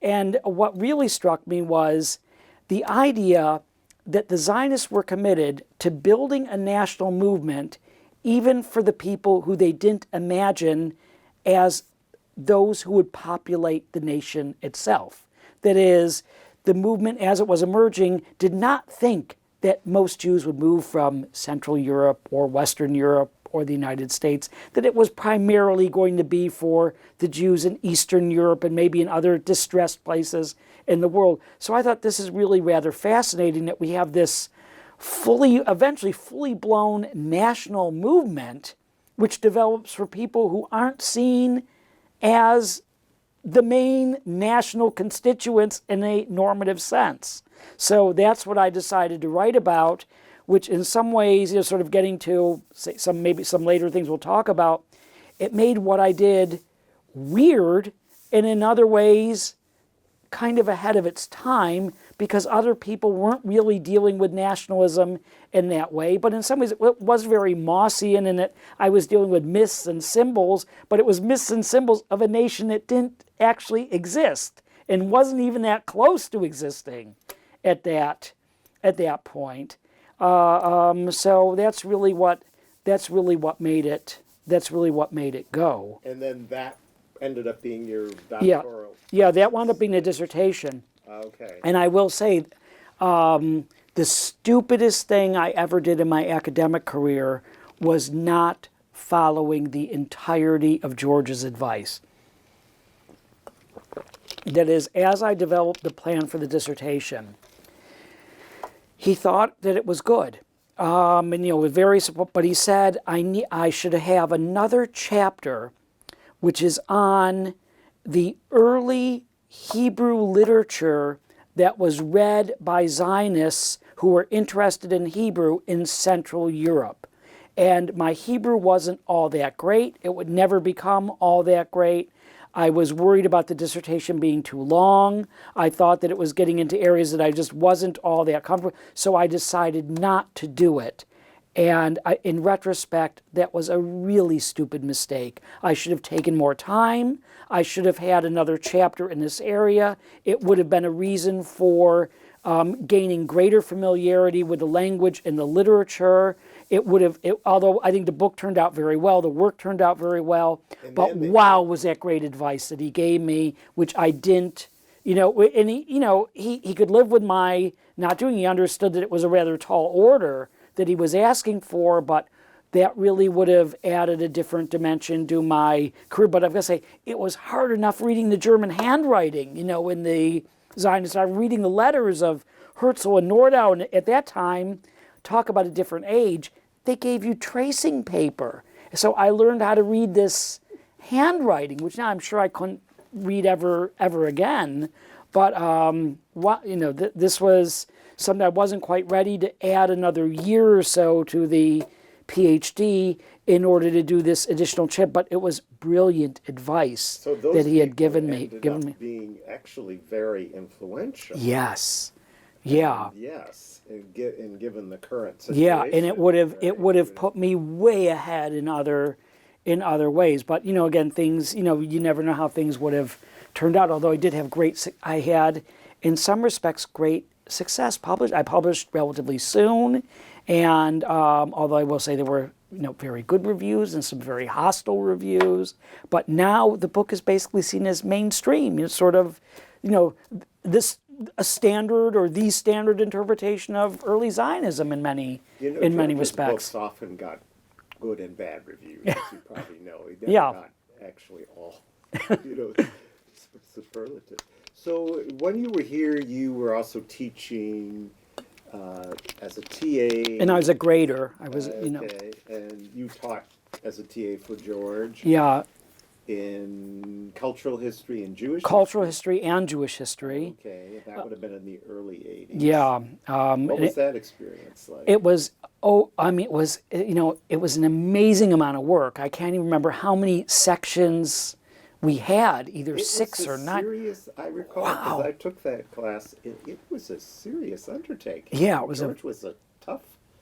and what really struck me was the idea that the Zionists were committed to building a national movement even for the people who they didn't imagine as those who would populate the nation itself. That is, the movement as it was emerging did not think that most Jews would move from Central Europe or Western Europe or the United States, that it was primarily going to be for the Jews in Eastern Europe and maybe in other distressed places in the world. So I thought this is really rather fascinating that we have this eventually fully blown national movement which develops for people who aren't seen as the main national constituents in a normative sense. So that's what I decided to write about, which in some ways, sort of getting to maybe some later things we'll talk about, it made what I did weird, and in other ways kind of ahead of its time, because other people weren't really dealing with nationalism in that way. But in some ways, it was very Mossian in that I was dealing with myths and symbols, but it was myths and symbols of a nation that didn't actually exist and wasn't even that close to existing at that point. So that's really what made it go. And then that ended up being your doctoral. Yeah, that wound up being a dissertation. Okay. And I will say, the stupidest thing I ever did in my academic career was not following the entirety of George's advice. That is, as I developed the plan for the dissertation, he thought that it was good. But he said I should have another chapter which is on the early Hebrew literature that was read by Zionists who were interested in Hebrew in Central Europe. And my Hebrew wasn't all that great. It would never become all that great. I was worried about the dissertation being too long. I thought that it was getting into areas that I just wasn't all that comfortable. So I decided not to do it. And in retrospect, that was a really stupid mistake. I should have taken more time. I should have had another chapter in this area. It would have been a reason for gaining greater familiarity with the language and the literature. Although I think the book turned out very well, the work turned out very well, but wow, was that great advice that he gave me, which I didn't, and he could live with my not doing. He understood that it was a rather tall order that he was asking for, but that really would have added a different dimension to my career. But I've got to say, it was hard enough reading the German handwriting, in the Zionists. I'm reading the letters of Herzl and Nordau, and at that time, talk about a different age, they gave you tracing paper. So I learned how to read this handwriting, which now I'm sure I couldn't read ever again. But this was something I wasn't quite ready to add another year or so to the PhD in order to do this additional chip. But it was brilliant advice that he had given me. Being actually very influential. Yes. Yeah. Yes, and given the current situation. Yeah, and it would have put me way ahead in other ways. But again, things you never know how things would have turned out. Although I had in some respects great success. I published relatively soon, and although I will say there were very good reviews and some very hostile reviews. But now the book is basically seen as mainstream. It's sort of, this a standard or the standard interpretation of early Zionism in many George's respects. books often got good and bad reviews, as you probably know. They Yeah. got actually all, superlative. So when you were here, you were also teaching as a TA. And I was a grader. I was, Okay, and you taught as a TA for George. Yeah, In cultural history and Jewish cultural history and Jewish history. Okay, that would have been in the early 80s. Yeah. What was that experience like? It was, it was an amazing amount of work. I can't even remember how many sections we had, either six or nine. Serious, I recall, because I took that class. It was a serious undertaking. Yeah, it was George was a tough.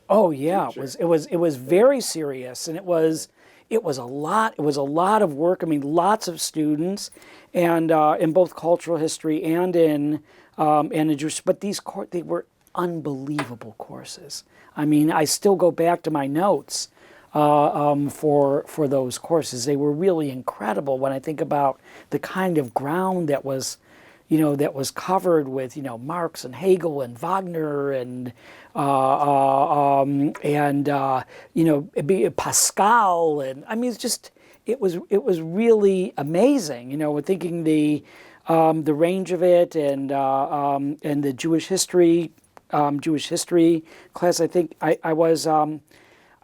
Oh yeah, teacher. it was very serious, and it was a lot. It was a lot of work. I mean, lots of students, and in both cultural history and in Jewish. But they were unbelievable courses. I mean, I still go back to my notes for those courses. They were really incredible when I think about the kind of ground that was covered with Marx and Hegel and Wagner and Pascal, and I mean it was really amazing. Thinking the range of it and the Jewish history class. I think I was.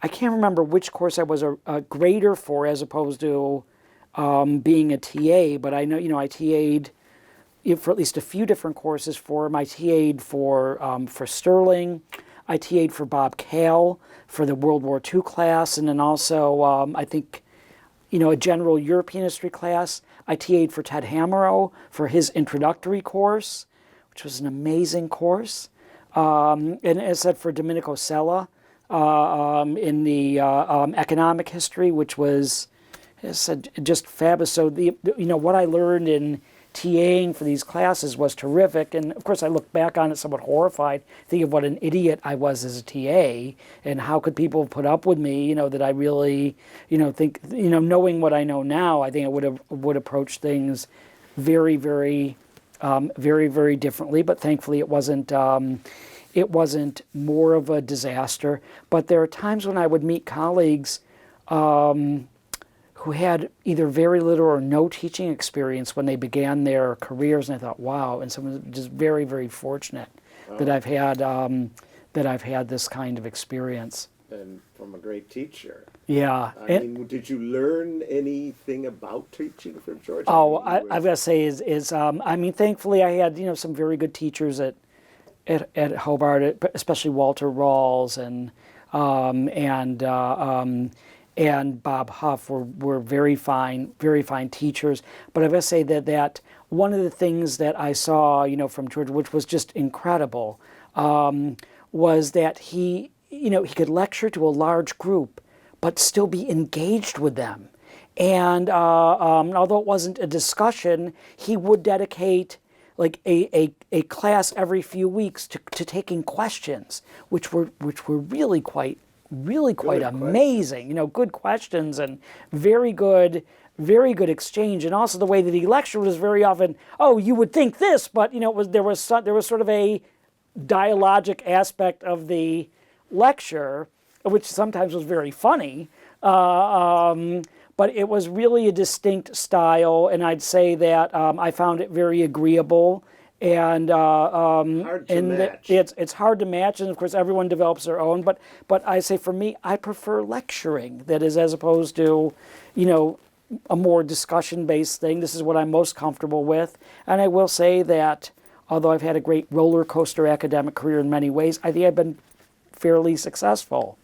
I can't remember which course I was a grader for as opposed to being a TA, but I know I TA'd for at least a few different courses for him. I TA'd for Sterling. I TA'd for Bob Kale for the World War II class, and then also I think a general European history class. I TA'd for Ted Hammerow for his introductory course, which was an amazing course. And as I said, for Domenico Sella in the economic history, which was, as I said, just fabulous. So what I learned in TAing for these classes was terrific, and of course I look back on it somewhat horrified, think of what an idiot I was as a TA, and how could people put up with me, that I really, think, knowing what I know now, I think I would approach things very, very, very, very differently, but thankfully it wasn't more of a disaster. But there are times when I would meet colleagues who had either very little or no teaching experience when they began their careers, and I thought, wow, and someone just very, very fortunate that I've had this kind of experience. And from a great teacher. Yeah. I mean, did you learn anything about teaching from George? I've got to say thankfully I had some very good teachers at Hobart, especially Walter Rawls and Bob Huff were very fine teachers. But I've got to say that one of the things that I saw, from George, which was just incredible, was that he could lecture to a large group, but still be engaged with them. And although it wasn't a discussion, he would dedicate like a class every few weeks to taking questions, which were really quite amazing. Good questions and very good exchange. And also the way that he lectured was very often, oh, you would think this, but there was sort of a dialogic aspect of the lecture, which sometimes was very funny. But it was really a distinct style, and I'd say that I found it very agreeable. And hard to match. It's hard to match, and of course everyone develops their own. But I say for me, I prefer lecturing. That is, as opposed to, a more discussion-based thing. This is what I'm most comfortable with. And I will say that although I've had a great roller coaster academic career in many ways, I think I've been fairly successful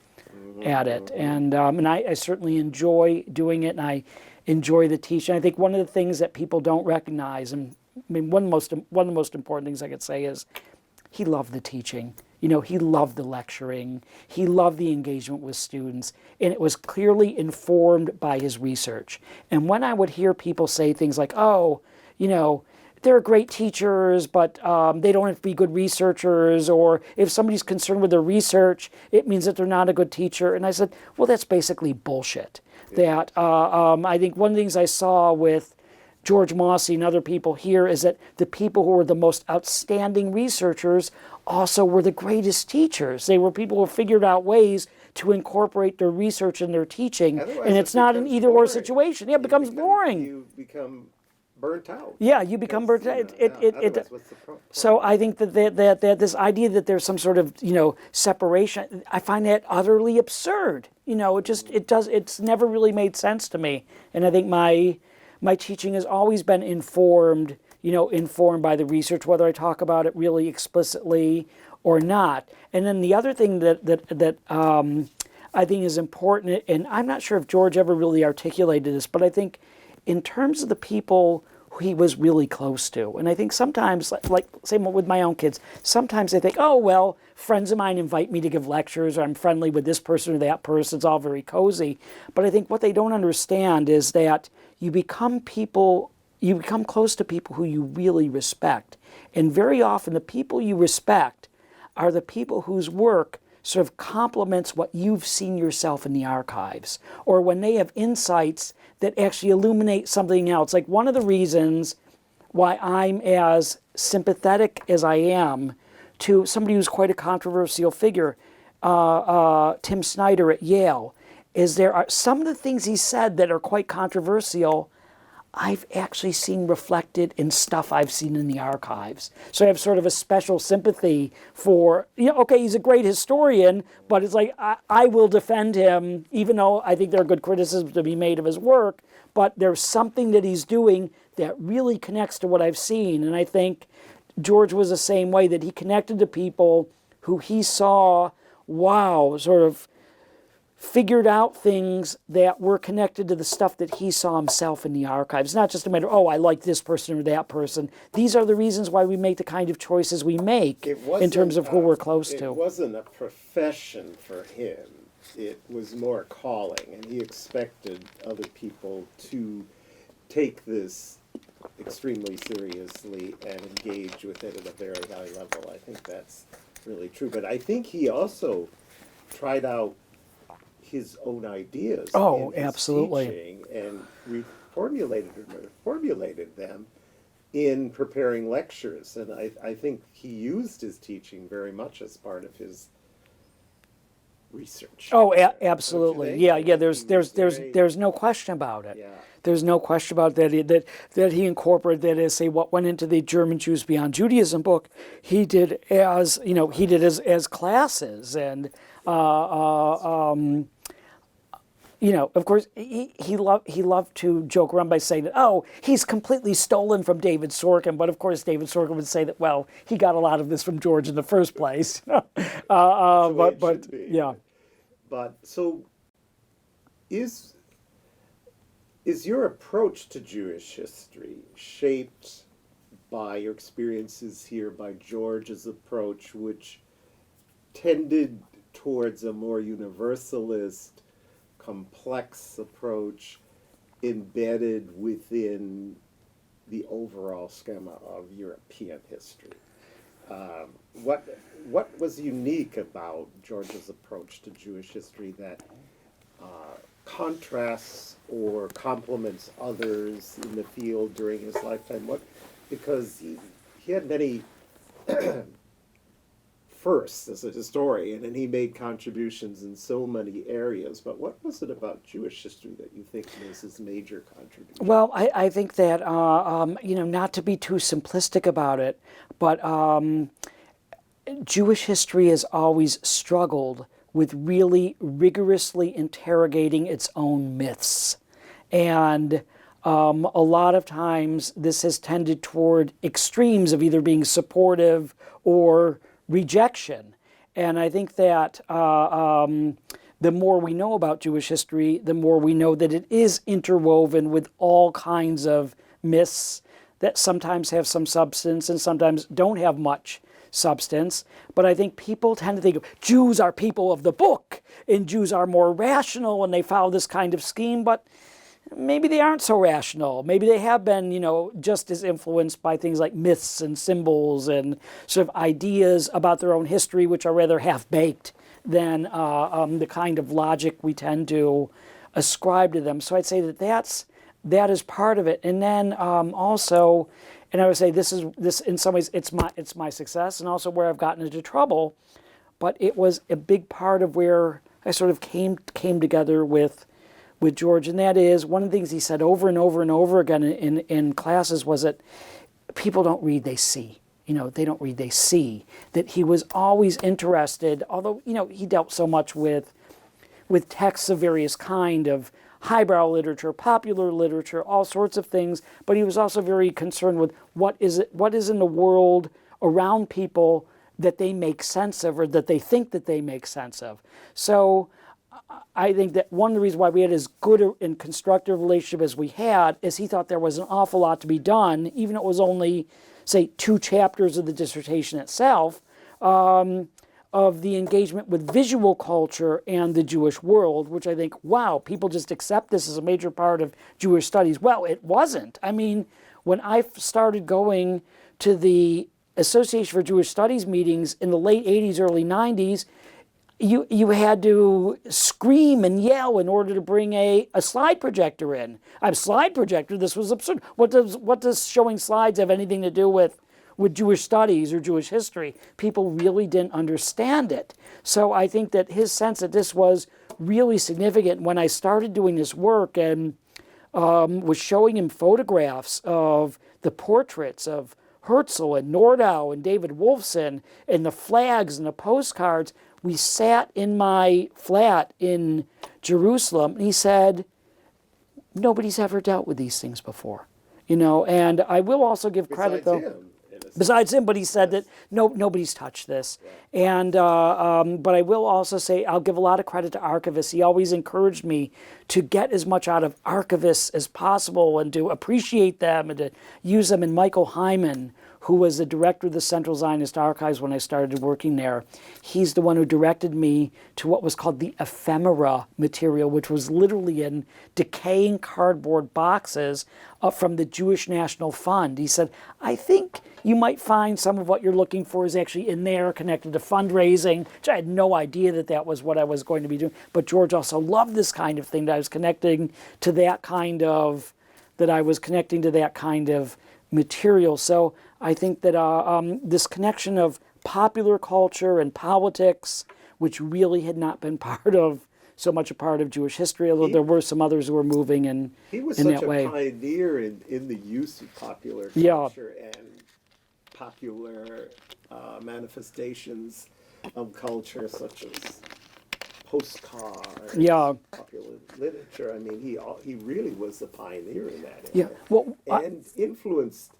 at it. And I certainly enjoy doing it, and I enjoy the teaching. I think one of the things that people don't recognize, and I mean, one of the most important things I could say is he loved the teaching. He loved the lecturing. He loved the engagement with students, and it was clearly informed by his research. And when I would hear people say things like, oh, they're great teachers, but they don't have to be good researchers, or if somebody's concerned with their research, it means that they're not a good teacher. And I said, well, that's basically bullshit. That I think one of the things I saw with George Mosse and other people here is that the people who were the most outstanding researchers also were the greatest teachers. They were people who figured out ways to incorporate their research in their teaching. Otherwise And it's it not an becomes either-or boring. situation. Yeah, it becomes boring. You become burnt out. Yeah, you become burnt out. Otherwise, what's the point? So I think that this idea that there's some sort of separation, I find that utterly absurd. It's never really made sense to me. And I think my teaching has always been informed by the research, whether I talk about it really explicitly or not. And then the other thing that I think is important, and I'm not sure if George ever really articulated this, but I think in terms of the people who he was really close to, and I think sometimes, like same with my own kids, sometimes I think, oh, well, friends of mine invite me to give lectures, or I'm friendly with this person or that person, it's all very cozy. But I think what they don't understand is that you become close to people who you really respect. And very often the people you respect are the people whose work sort of complements what you've seen yourself in the archives, or when they have insights that actually illuminate something else. Like one of the reasons why I'm as sympathetic as I am to somebody who's quite a controversial figure, Tim Snyder at Yale, is there are some of the things he said that are quite controversial I've actually seen reflected in stuff I've seen in the archives. So I have sort of a special sympathy for, okay, he's a great historian, but it's like I will defend him, even though I think there are good criticisms to be made of his work, but there's something that he's doing that really connects to what I've seen. And I think George was the same way, that he connected to people who he saw, sort of figured out things that were connected to the stuff that he saw himself in the archives. Not just a matter, I like this person or that person. These are the reasons why we make the kind of choices we make in terms of who we're close to. It wasn't a profession for him. It was more a calling, and he expected other people to take this extremely seriously and engage with it at a very high level. I think that's really true. But I think he also tried out his own ideas. Oh, in his absolutely. teaching and formulated them in preparing lectures. And I think he used his teaching very much as part of his research. Oh, absolutely. Yeah. There's no question about it. Yeah. There's no question about that he incorporated that as, say, what went into the German Jews Beyond Judaism book, he did as classes. And of course, he loved to joke around by saying that, he's completely stolen from David Sorkin. But of course, David Sorkin would say that, well, he got a lot of this from George in the first place. Yeah. But so is your approach to Jewish history shaped by your experiences here, by George's approach, which tended towards a more universalist, complex approach embedded within the overall schema of European history? What was unique about George's approach to Jewish history that contrasts or complements others in the field during his lifetime? Because he had many firsts as a historian, and he made contributions in so many areas. But what was it about Jewish history that you think was his major contribution? Well, I think that, not to be too simplistic about it, but Jewish history has always struggled with really rigorously interrogating its own myths. And a lot of times this has tended toward extremes of either being supportive or rejection. And I think that the more we know about Jewish history, the more we know that it is interwoven with all kinds of myths that sometimes have some substance and sometimes don't have much substance. But I think people tend to think Jews are people of the book and Jews are more rational and they follow this kind of scheme. But maybe they aren't so rational. Maybe they have been, just as influenced by things like myths and symbols and sort of ideas about their own history, which are rather half-baked than the kind of logic we tend to ascribe to them. So I'd say that is part of it. And then also, and I would say this in some ways it's my success, and also where I've gotten into trouble, but it was a big part of where I sort of came together with George, and that is one of the things he said over and over and over again in classes was that people don't read, they see. They don't read, they see. That he was always interested, although, he dealt so much with texts of various kind of highbrow literature, popular literature, all sorts of things, but he was also very concerned with what is in the world around people that they make sense of or that they think that they make sense of. So I think that one of the reasons why we had as good and constructive relationship as we had is he thought there was an awful lot to be done, even if it was only, say, 2 chapters of the dissertation itself, of the engagement with visual culture and the Jewish world, which I think, wow, people just accept this as a major part of Jewish studies. Well, it wasn't. I mean, when I started going to the Association for Jewish Studies meetings in the late 80s, early 90s, you had to scream and yell in order to bring a slide projector in. A slide projector, this was absurd. What does showing slides have anything to do with Jewish studies or Jewish history? People really didn't understand it. So I think that his sense that this was really significant when I started doing this work and was showing him photographs of the portraits of Herzl and Nordau and David Wolfson and the flags and the postcards. We sat in my flat in Jerusalem, and he said, nobody's ever dealt with these things before. And I will also give credit, besides him, but he said that nobody's touched this. Yeah. And but I will also say I'll give a lot of credit to archivists. He always encouraged me to get as much out of archivists as possible and to appreciate them and to use them. And Michael Hyman, who was the director of the Central Zionist Archives when I started working there, he's the one who directed me to what was called the ephemera material, which was literally in decaying cardboard boxes from the Jewish National Fund. He said, I think you might find some of what you're looking for is actually in there, connected to fundraising, which I had no idea that was what I was going to be doing. But George also loved this kind of thing, that I was connecting to that kind of material. So I think that this connection of popular culture and politics, which really had not been so much a part of Jewish history, although there were some others who were moving in that way. He was such a pioneer in the use of popular culture and popular manifestations of culture, such as postcards, popular literature. I mean, he really was a pioneer in that area. And influenced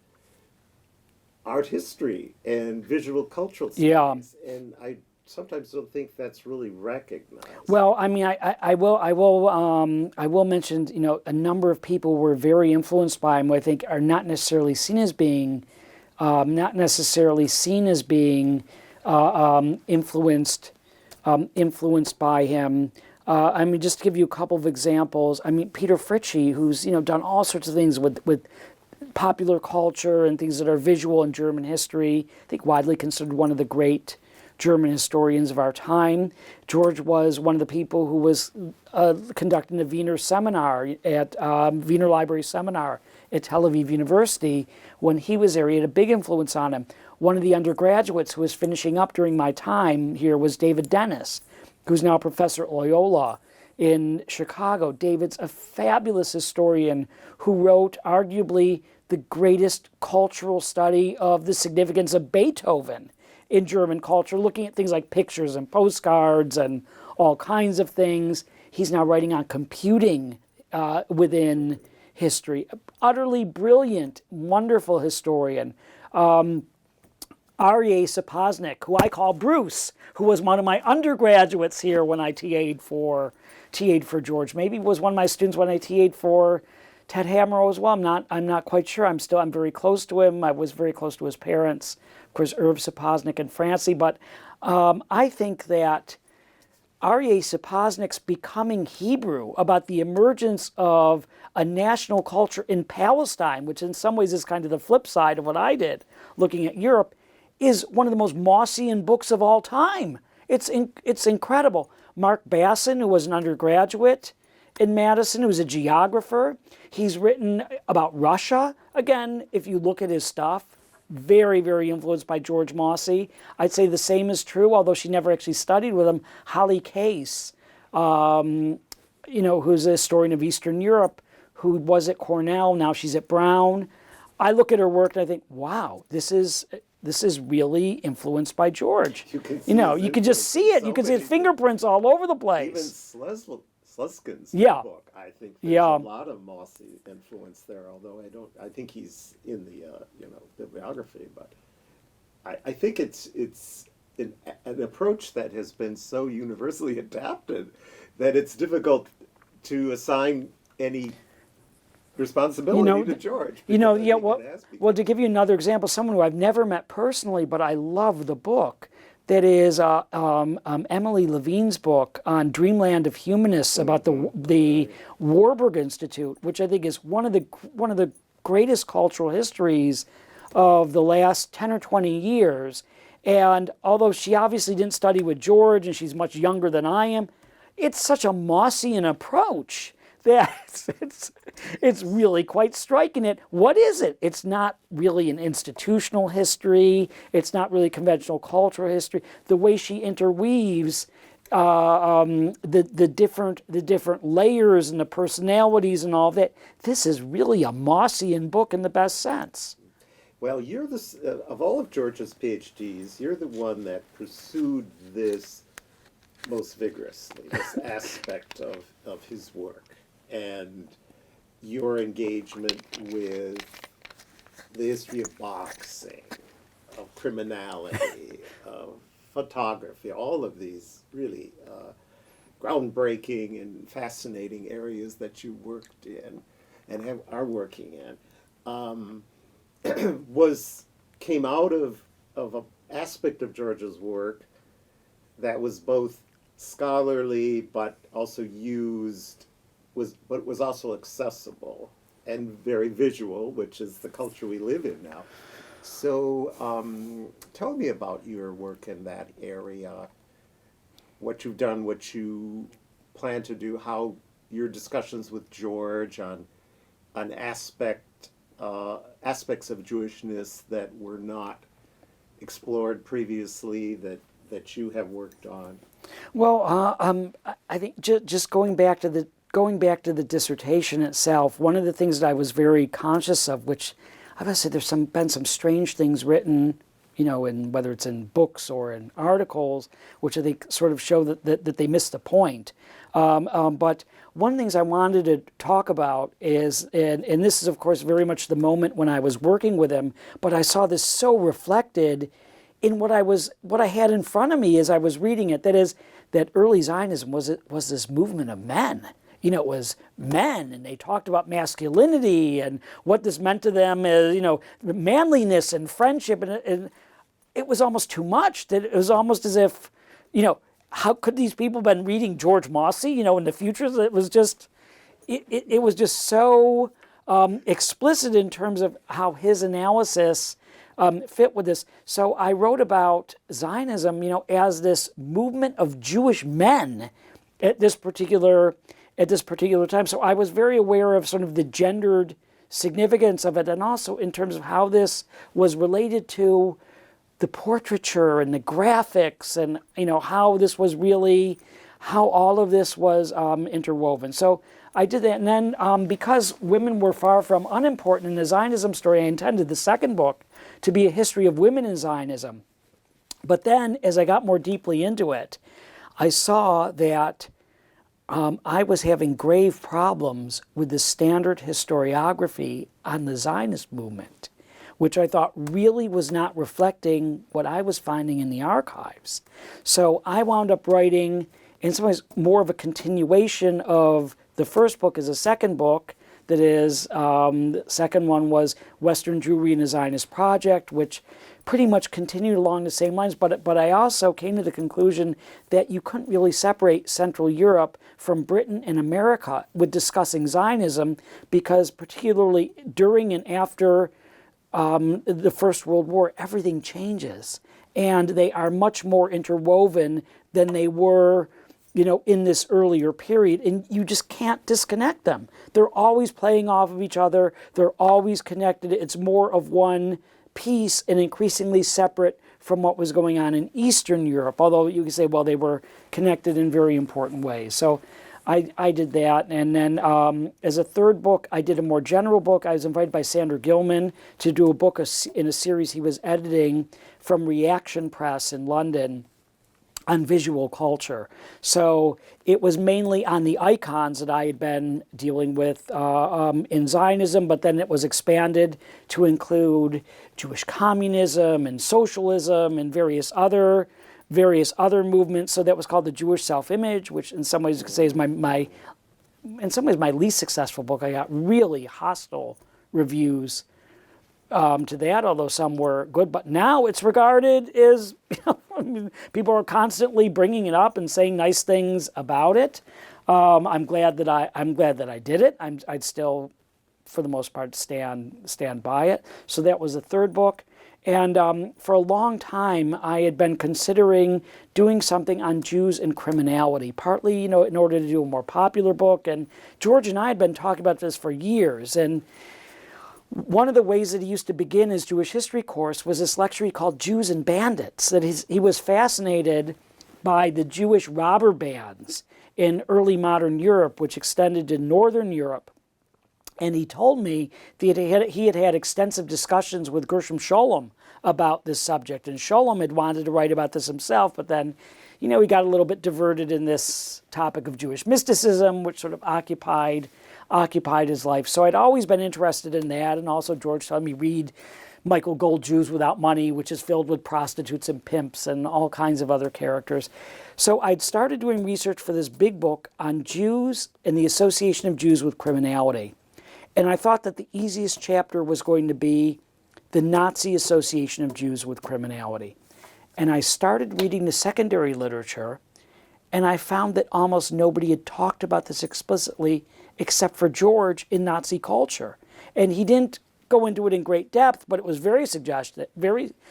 art history and visual cultural studies. And I sometimes don't think that's really recognized. Well, I mean, I will mention, a number of people were very influenced by him who I think are not necessarily seen as being influenced by him. I mean, just to give you a couple of examples, I mean, Peter Fritschy, who's, done all sorts of things with popular culture and things that are visual in German history, I think widely considered one of the great German historians of our time. George was one of the people who was conducting the Wiener seminar at Wiener Library Seminar at Tel Aviv University. When he was there, he had a big influence on him. One of the undergraduates who was finishing up during my time here was David Dennis, who's now professor at Loyola in Chicago. David's a fabulous historian who wrote arguably the greatest cultural study of the significance of Beethoven in German culture, looking at things like pictures and postcards and all kinds of things. He's now writing on computing within history. Utterly brilliant, wonderful historian. Aryeh Sapoznik, who I call Bruce, who was one of my undergraduates here when I TA'd for George. Maybe was one of my students when I TA'd for Ted Hammer as well. I'm not quite sure. I'm very close to him. I was very close to his parents, of course, Irv Sapoznik and Francie. But I think that Aryeh Sapoznik's Becoming Hebrew, about the emergence of a national culture in Palestine, which in some ways is kind of the flip side of what I did, looking at Europe, is one of the most Mossian books of all time. It's incredible. Mark Basson, who was an undergraduate in Madison, who's a geographer, he's written about Russia. Again, if you look at his stuff, very, very influenced by George Mosse. I'd say the same is true, although she never actually studied with him. Holly Case, who's a historian of Eastern Europe, who was at Cornell, now she's at Brown. I look at her work and I think, wow, this is really influenced by George. You can just see it. You can see his fingerprints all over the place. Even Sluskin's book, I think there's a lot of Mosse influence there. Although I think he's in the bibliography, but I think it's an approach that has been so universally adapted that it's difficult to assign any responsibility to George. Well, to give you another example, someone who I've never met personally, but I love the book, that is Emily Levine's book on Dreamland of Humanists about the Warburg Institute, which I think is one of the greatest cultural histories of the last 10 or 20 years. And although she obviously didn't study with George and she's much younger than I am, it's such a Mossian approach that it's really quite striking. What is it? It's not really an institutional history. It's not really conventional cultural history. The way she interweaves the different layers and the personalities and all that. This is really a Mossian book in the best sense. Well, you're of all of George's PhDs, you're the one that pursued this most vigorously, this aspect of his work. And your engagement with the history of boxing, of criminality, of photography, all of these really groundbreaking and fascinating areas that you worked in and are working in, came out of an aspect of George's work that was both scholarly but also was also accessible and very visual, which is the culture we live in now. So tell me about your work in that area, what you've done, what you plan to do, how your discussions with George on aspects of Jewishness that were not explored previously that you have worked on. Well, I think just going back to the dissertation itself, one of the things that I was very conscious of, which I must say there's been some strange things written, in whether it's in books or in articles, which I think sort of show that they missed the point. But one of the things I wanted to talk about is, and this is of course very much the moment when I was working with him, but I saw this so reflected in what I had in front of me as I was reading it. That is, that early Zionism was this movement of men. It was men, and they talked about masculinity and what this meant to them as, manliness and friendship, and it was almost too much. That it was almost as if, how could these people have been reading George Mosse, in the future? It was just, it was just so explicit in terms of how his analysis fit with this. So I wrote about Zionism, as this movement of Jewish men at this particular time. So I was very aware of sort of the gendered significance of it, and also in terms of how this was related to the portraiture and the graphics, and how this was really, how all of this was interwoven. So I did that, and then because women were far from unimportant in the Zionism story, I intended the second book to be a history of women in Zionism. But then, as I got more deeply into it, I saw that I was having grave problems with the standard historiography on the Zionist movement, which I thought really was not reflecting what I was finding in the archives. So I wound up writing, in some ways, more of a continuation of the first book as a second book that is. The second one was Western Jewry and a Zionist Project, which pretty much continued along the same lines, but I also came to the conclusion that you couldn't really separate Central Europe from Britain and America with discussing Zionism, because particularly during and after the First World War, everything changes, and they are much more interwoven than they were, in this earlier period, and you just can't disconnect them. They're always playing off of each other. They're always connected. It's more of one piece and increasingly separate from what was going on in Eastern Europe, although you could say, well, they were connected in very important ways. So I did that. And then as a third book, I did a more general book. I was invited by Sander Gilman to do a book in a series he was editing from Reaction Press in London on visual culture. So it was mainly on the icons that I had been dealing with in Zionism, but then it was expanded to include Jewish communism and socialism and various other movements. So that was called the Jewish Self-Image, which in some ways you could say is my least successful book. I got really hostile reviews to that, although some were good. But now it's regarded as, people are constantly bringing it up and saying nice things about it. I'm glad that I did it. I'd still, for the most part, stand by it. So that was the third book. And for a long time, I had been considering doing something on Jews and criminality, partly, in order to do a more popular book. And George and I had been talking about this for years. And one of the ways that he used to begin his Jewish history course was this lecture he called Jews and Bandits, that he was fascinated by the Jewish robber bands in early modern Europe, which extended to Northern Europe. And he told me that he had had extensive discussions with Gershom Scholem about this subject. And Scholem had wanted to write about this himself, but then, he got a little bit diverted in this topic of Jewish mysticism, which sort of occupied his life. So I'd always been interested in that. And also George told me read Michael Gold, Jews Without Money, which is filled with prostitutes and pimps and all kinds of other characters. So I'd started doing research for this big book on Jews and the association of Jews with criminality. And I thought that the easiest chapter was going to be the Nazi association of Jews with criminality. And I started reading the secondary literature, and I found that almost nobody had talked about this explicitly except for George in Nazi culture. And he didn't go into it in great depth, but it was very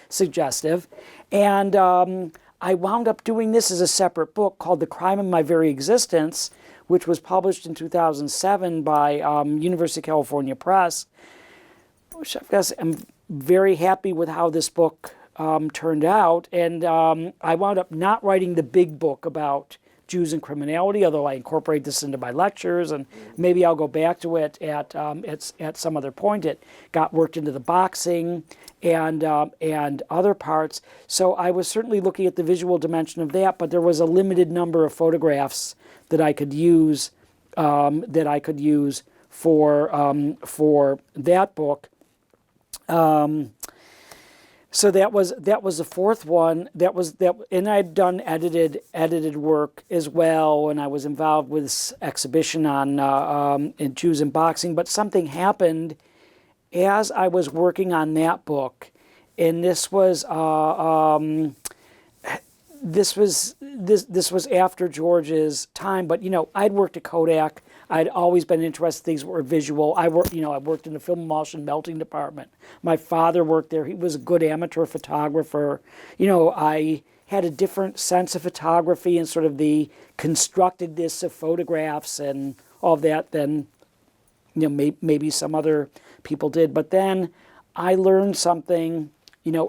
suggestive. And I wound up doing this as a separate book called The Crime of My Very Existence, which was published in 2007 by University of California Press, which I guess I'm very happy with how this book turned out. And I wound up not writing the big book about Jews and criminality, although I incorporate this into my lectures, and maybe I'll go back to it at some other point. It got worked into the boxing and other parts. So I was certainly looking at the visual dimension of that, but there was a limited number of photographs that I could use for that book. So that was the fourth one. And I'd done edited work as well, and I was involved with this exhibition on in Jews and boxing. But something happened as I was working on that book, and this was after George's time. But I'd worked at Kodak. I'd always been interested in things that were visual. I worked in the film emulsion melting department. My father worked there. He was a good amateur photographer. I had a different sense of photography and sort of the constructedness of photographs and all of that than maybe some other people did. But then I learned something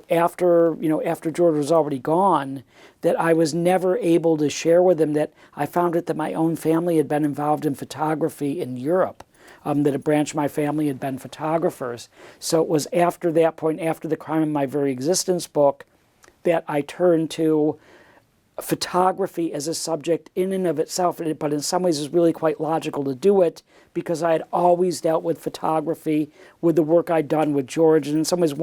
after George was already gone, that I was never able to share with him, that I found it that my own family had been involved in photography in Europe, that a branch of my family had been photographers. So it was after that point, after The Crime of My Very Existence book, that I turned to photography as a subject in and of itself, but in some ways it was really quite logical to do it because I had always dealt with photography with the work I'd done with George. And in some ways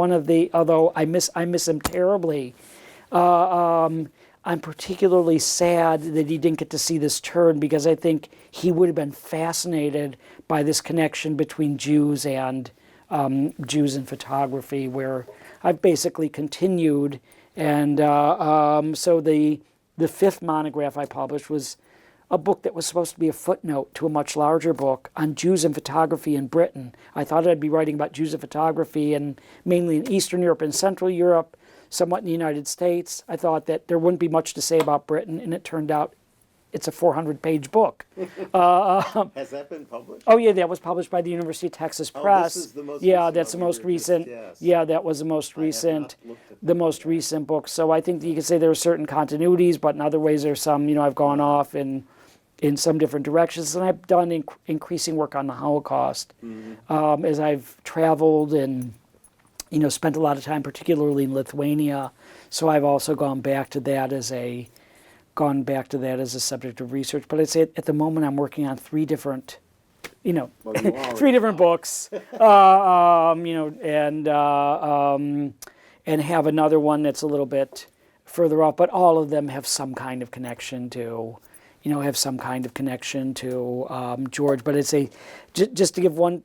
although I miss him terribly, I'm particularly sad that he didn't get to see this turn, because I think he would have been fascinated by this connection between Jews and photography, where I've basically continued. And so the fifth monograph I published was a book that was supposed to be a footnote to a much larger book on Jews and photography in Britain. I thought I'd be writing about Jews and photography, and mainly in Eastern Europe and Central Europe, somewhat in the United States. I thought that there wouldn't be much to say about Britain, and it turned out it's a 400-page book. Has that been published? Oh yeah, that was published by the University of Texas Press. This is the most yeah, recent that's the one most you were recent. yes. Yeah, that was the most recent, recent book. So I think that you could say there are certain continuities, but in other ways there's some. I've gone off in some different directions, and I've done increasing work on the Holocaust as I've traveled and spent a lot of time, particularly in Lithuania. So I've also gone back to that as a subject of research. But I'd say at the moment I'm working on three different, three different books, and have another one that's a little bit further off. But all of them have some kind of connection to, George. But it's just to give one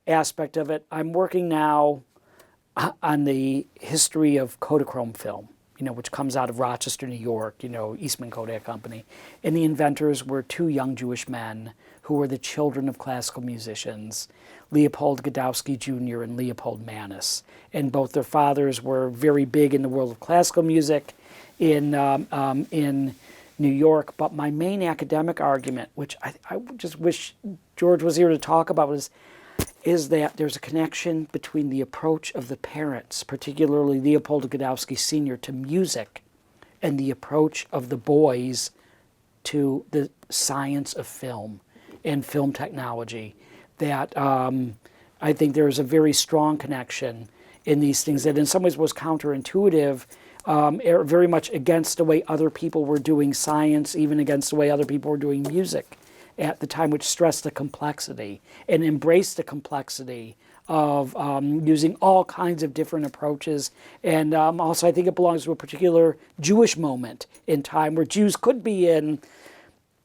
aspect of it. I'm working now on the history of Kodachrome film, which comes out of Rochester, New York, Eastman Kodak Company. And the inventors were two young Jewish men who were the children of classical musicians, Leopold Godowsky Jr. and Leopold Mannes. And both their fathers were very big in the world of classical music in New York. But my main academic argument, which I just wish George was here to talk about, is that there's a connection between the approach of the parents, particularly Leopold Godowsky Sr., to music, and the approach of the boys to the science of film and film technology. That I think there is a very strong connection in these things that in some ways was counterintuitive, very much against the way other people were doing science, even against the way other people were doing music at the time, which stressed the complexity and embraced the complexity of using all kinds of different approaches. And also I think it belongs to a particular Jewish moment in time where Jews could be in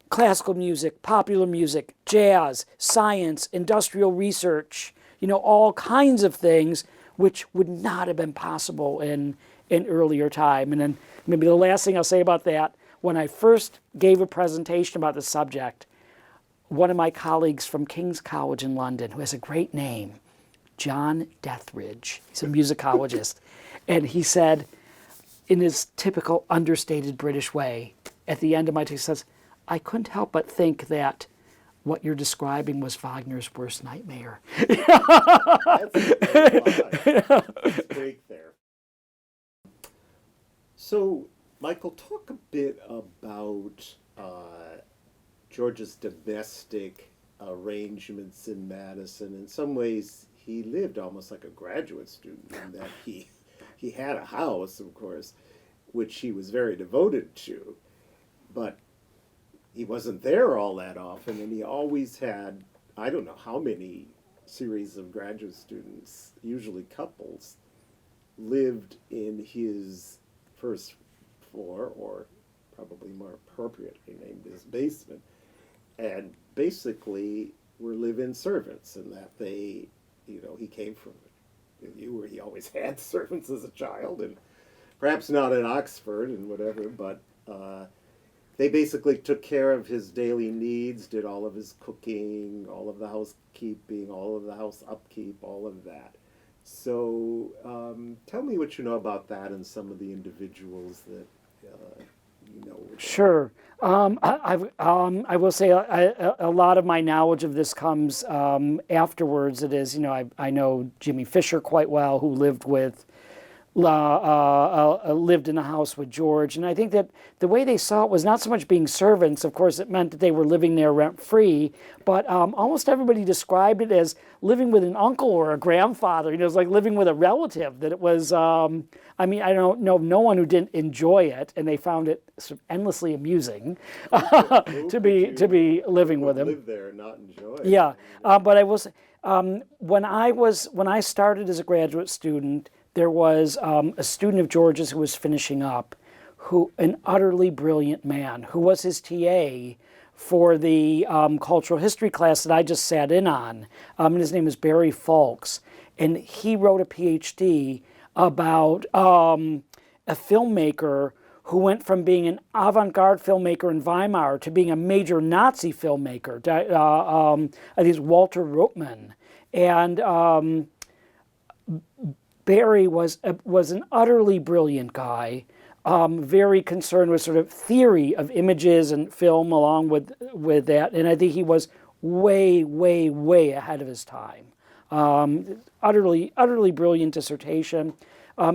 classical music, popular music, jazz, science, industrial research, all kinds of things which would not have been possible in earlier time. And then maybe the last thing I'll say about that, when I first gave a presentation about the subject, one of my colleagues from King's College in London, who has a great name, John Dethridge, he's a musicologist, and he said, in his typical understated British way, at the end of my talk, he says, I couldn't help but think that what you're describing was Wagner's worst nightmare. That's a great line. It's great there. So, Michael, talk a bit about George's domestic arrangements in Madison. In some ways, he lived almost like a graduate student in that he had a house, of course, which he was very devoted to, but he wasn't there all that often, and he always had, I don't know how many series of graduate students, usually couples, lived in his first floor, or probably more appropriately named his basement, and basically were live-in servants, and that they, he came from where he always had servants as a child, and perhaps not in Oxford and whatever, but they basically took care of his daily needs, did all of his cooking, all of the housekeeping, all of the house upkeep, all of that. So tell me what you know about that and some of the individuals that you know. Sure. I will say a lot of my knowledge of this comes afterwards. It is, I know Jimmy Fisher quite well, who lived in a house with George. And I think that the way they saw it was not so much being servants. Of course, it meant that they were living there rent-free, but almost everybody described it as living with an uncle or a grandfather. It was like living with a relative, that it was, I don't know no one who didn't enjoy it, and they found it sort of endlessly amusing to be living with him. Live there and not enjoy it. Yeah, but I will say, When I started as a graduate student, there was a student of George's who was finishing up, an utterly brilliant man, who was his TA for the cultural history class that I just sat in on. And his name is Barry Fulks, and he wrote a PhD about a filmmaker who went from being an avant-garde filmmaker in Weimar to being a major Nazi filmmaker. I think it's Walter Ruppmann. And Barry was an utterly brilliant guy, very concerned with sort of theory of images and film along with that. And I think he was way, way, way ahead of his time. Utterly brilliant dissertation.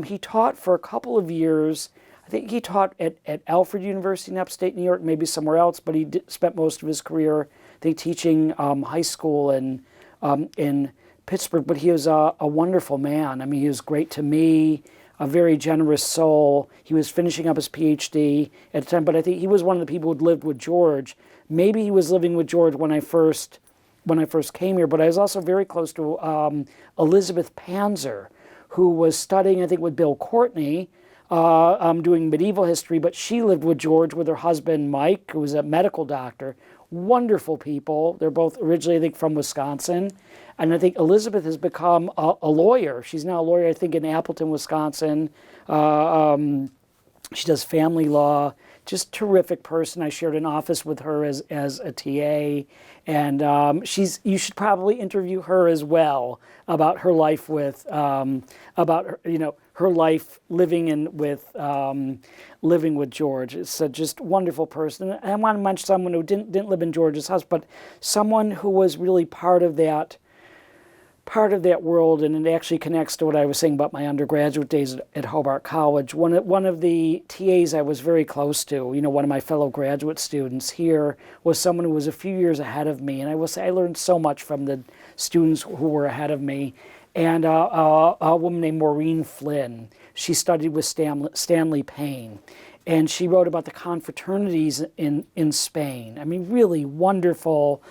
He taught for a couple of years. I think he taught at Alfred University in upstate New York, maybe somewhere else, but he spent most of his career, I think, teaching high school in Pittsburgh. But he was a wonderful man. I mean, he was great to me, a very generous soul. He was finishing up his PhD at the time, but I think he was one of the people who'd lived with George. Maybe he was living with George when I first came here, but I was also very close to Elizabeth Panzer, who was studying, I think, with Bill Courtney, doing medieval history, but she lived with George with her husband, Mike, who was a medical doctor. Wonderful people. They're both originally, I think, from Wisconsin. And I think Elizabeth has become a lawyer. She's now a lawyer, I think, in Appleton, Wisconsin. She does family law. Just terrific person. I shared an office with her as a TA. And you should probably interview her as well about her life with, about her life living with George. It's a just wonderful person. And I want to mention someone who didn't live in George's house, but someone who was really part of that world, and it actually connects to what I was saying about my undergraduate days at Hobart College. One of the TAs I was very close to, one of my fellow graduate students here, was someone who was a few years ahead of me, and I will say I learned so much from the students who were ahead of me. And a woman named Maureen Flynn. She studied with Stanley Payne, and she wrote about the confraternities in Spain. I mean, really wonderful,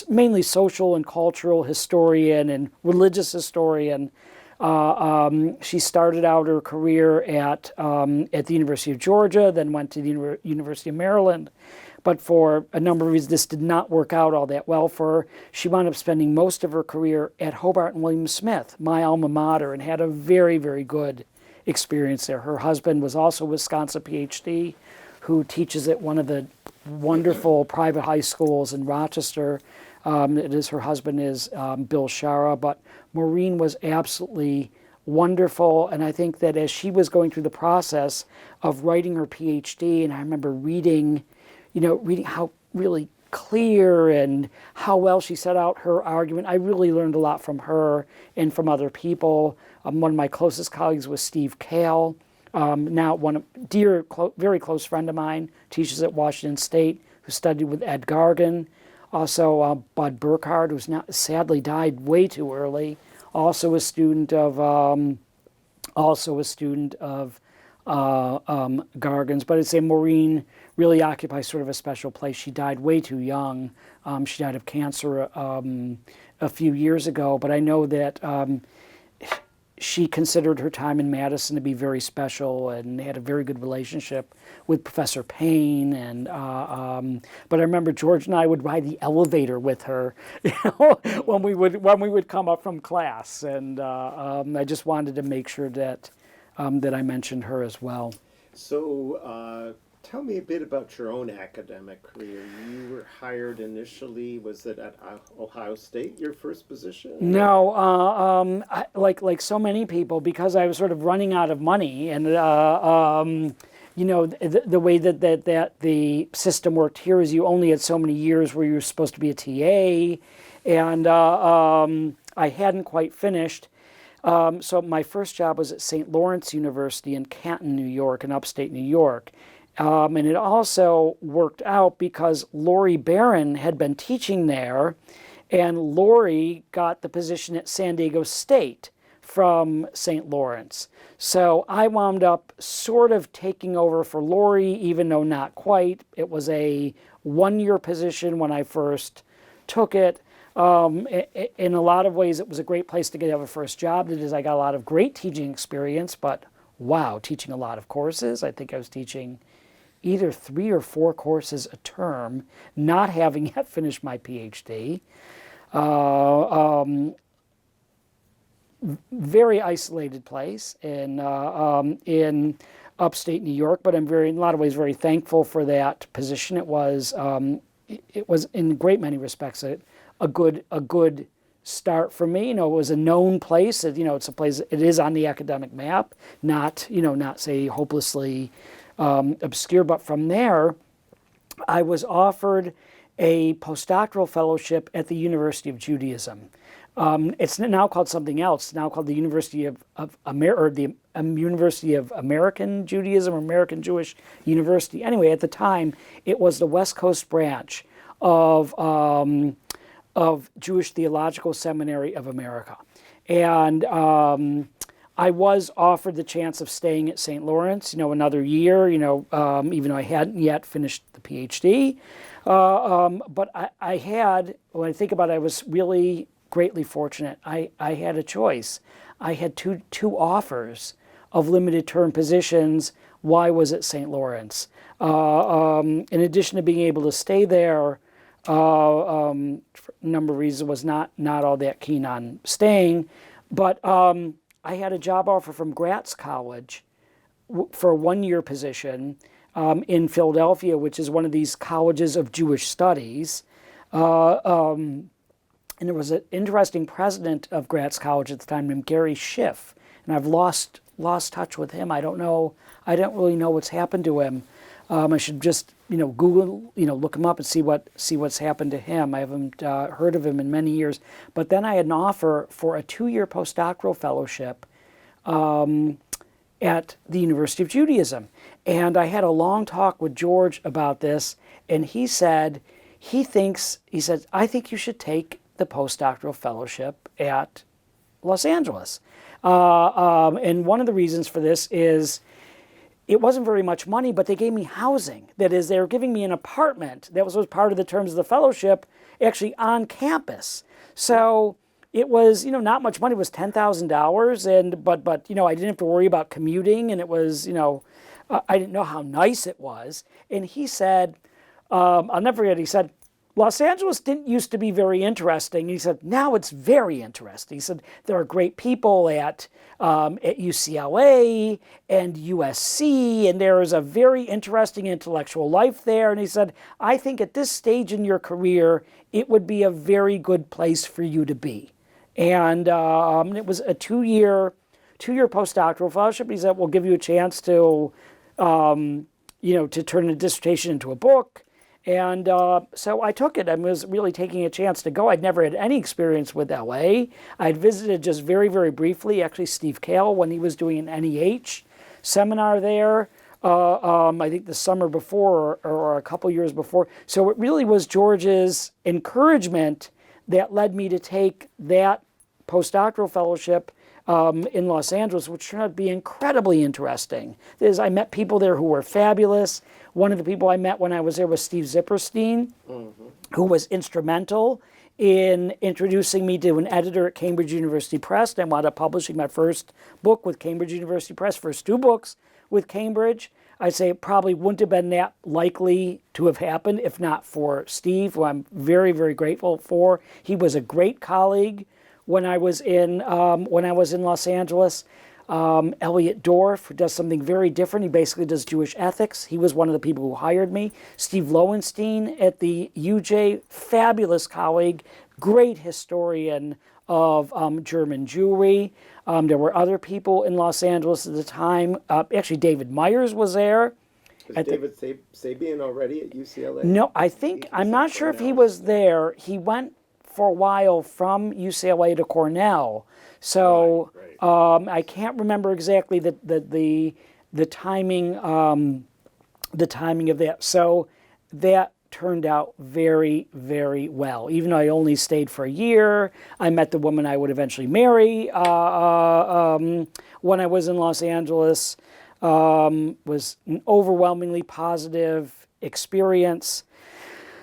mainly social and cultural historian and religious historian. She started out her career at the University of Georgia, then went to the University of Maryland. But for a number of reasons, this did not work out all that well for her. She wound up spending most of her career at Hobart and William Smith, my alma mater, and had a very, very good experience there. Her husband was also a Wisconsin PhD, who teaches at one of the wonderful private high schools in Rochester. Her husband is Bill Shara, but Maureen was absolutely wonderful. And I think that as she was going through the process of writing her PhD, and I remember reading how really clear and how well she set out her argument. I really learned a lot from her and from other people. One of my closest colleagues was Steve Kale, now very close friend of mine, teaches at Washington State, who studied with Ed Gargan. Also, Bud Burkhardt, who's now sadly died way too early, also a student of Gargan's. But I'd say Maureen really occupies sort of a special place. She died way too young. She died of cancer a few years ago, but I know that she considered her time in Madison to be very special and had a very good relationship with Professor Payne. And but I remember George and I would ride the elevator with her, when we would come up from class. And I just wanted to make sure that I mentioned her as well. So tell me a bit about your own academic career. You were hired initially, was it at Ohio State, your first position? No, like so many people, because I was sort of running out of money, and the way that the system worked here is you only had so many years where you were supposed to be a TA, and I hadn't quite finished. So my first job was at St. Lawrence University in Canton, New York, in upstate New York. And it also worked out because Lori Barron had been teaching there, and Lori got the position at San Diego State from St. Lawrence. So I wound up sort of taking over for Lori, even though not quite. It was a one-year position when I first took it. In a lot of ways, it was a great place to get have a first job. That is, I got a lot of great teaching experience, but wow, teaching a lot of courses. I think I was teaching either 3 or 4 courses a term, not having yet finished my PhD. Very isolated place in upstate New York, but I'm in a lot of ways very thankful for that position. It was in a great many respects a good start for me. It was a known place. It's a place. It is on the academic map, not say hopelessly obscure. But from there, I was offered a postdoctoral fellowship at the University of Judaism. It's now called something else. It's now called the University of University of American Judaism, or American Jewish University. Anyway, at the time, it was the West Coast branch of Jewish Theological Seminary of America, and I was offered the chance of staying at St. Lawrence, another year, even though I hadn't yet finished the PhD. But I had, when I think about it, I was really greatly fortunate. I had a choice. I had two offers of limited term positions while I was at St. Lawrence. In addition to being able to stay there, for a number of reasons, was not all that keen on staying. But I had a job offer from Gratz College for a 1-year position in Philadelphia, which is one of these colleges of Jewish studies. And there was an interesting president of Gratz College at the time named Gary Schiff, and I've lost touch with him. I don't really know what's happened to him. I should just Google, look him up and see what's happened to him. I haven't heard of him in many years. But then I had an offer for a 2-year postdoctoral fellowship at the University of Judaism, and I had a long talk with George about this, and he said I think you should take the postdoctoral fellowship at Los Angeles. And one of the reasons for this is it wasn't very much money, but they gave me housing. That is, they were giving me an apartment that was part of the terms of the fellowship, actually on campus. So it was, not much money. It was $10,000, but I didn't have to worry about commuting, and it was, I didn't know how nice it was. And he said, I'll never forget. He said, Los Angeles didn't used to be very interesting. He said, now it's very interesting. He said, there are great people at UCLA and USC, and there is a very interesting intellectual life there. And he said, I think at this stage in your career, it would be a very good place for you to be. And it was a 2-year postdoctoral fellowship. He said, we'll give you a chance to, to turn a dissertation into a book. And so I took it. I was really taking a chance to go. I'd never had any experience with LA. I'd visited just very, very briefly, actually, Steve Kale when he was doing an NEH seminar there, I think the summer before or a couple years before. So it really was George's encouragement that led me to take that postdoctoral fellowship in Los Angeles, which turned out to be incredibly interesting. I met people there who were fabulous. One of the people I met when I was there was Steve Zipperstein, who was instrumental in introducing me to an editor at Cambridge University Press. I wound up publishing my first book with Cambridge University Press, first 2 books with Cambridge. I'd say it probably wouldn't have been that likely to have happened if not for Steve, who I'm very, very grateful for. He was a great colleague when I was in Los Angeles. Elliot Dorff, who does something very different. He basically does Jewish ethics. He was one of the people who hired me. Steve Lowenstein at the UJ, fabulous colleague, great historian of German Jewry. There were other people in Los Angeles at the time. Actually, David Myers was there. Was David Sabian already at UCLA? No, I'm not sure if he was there. He went for a while from UCLA to Cornell. So right. I can't remember exactly the timing of that. So that turned out very, very well. Even though I only stayed for a year, I met the woman I would eventually marry when I was in Los Angeles. Was an overwhelmingly positive experience.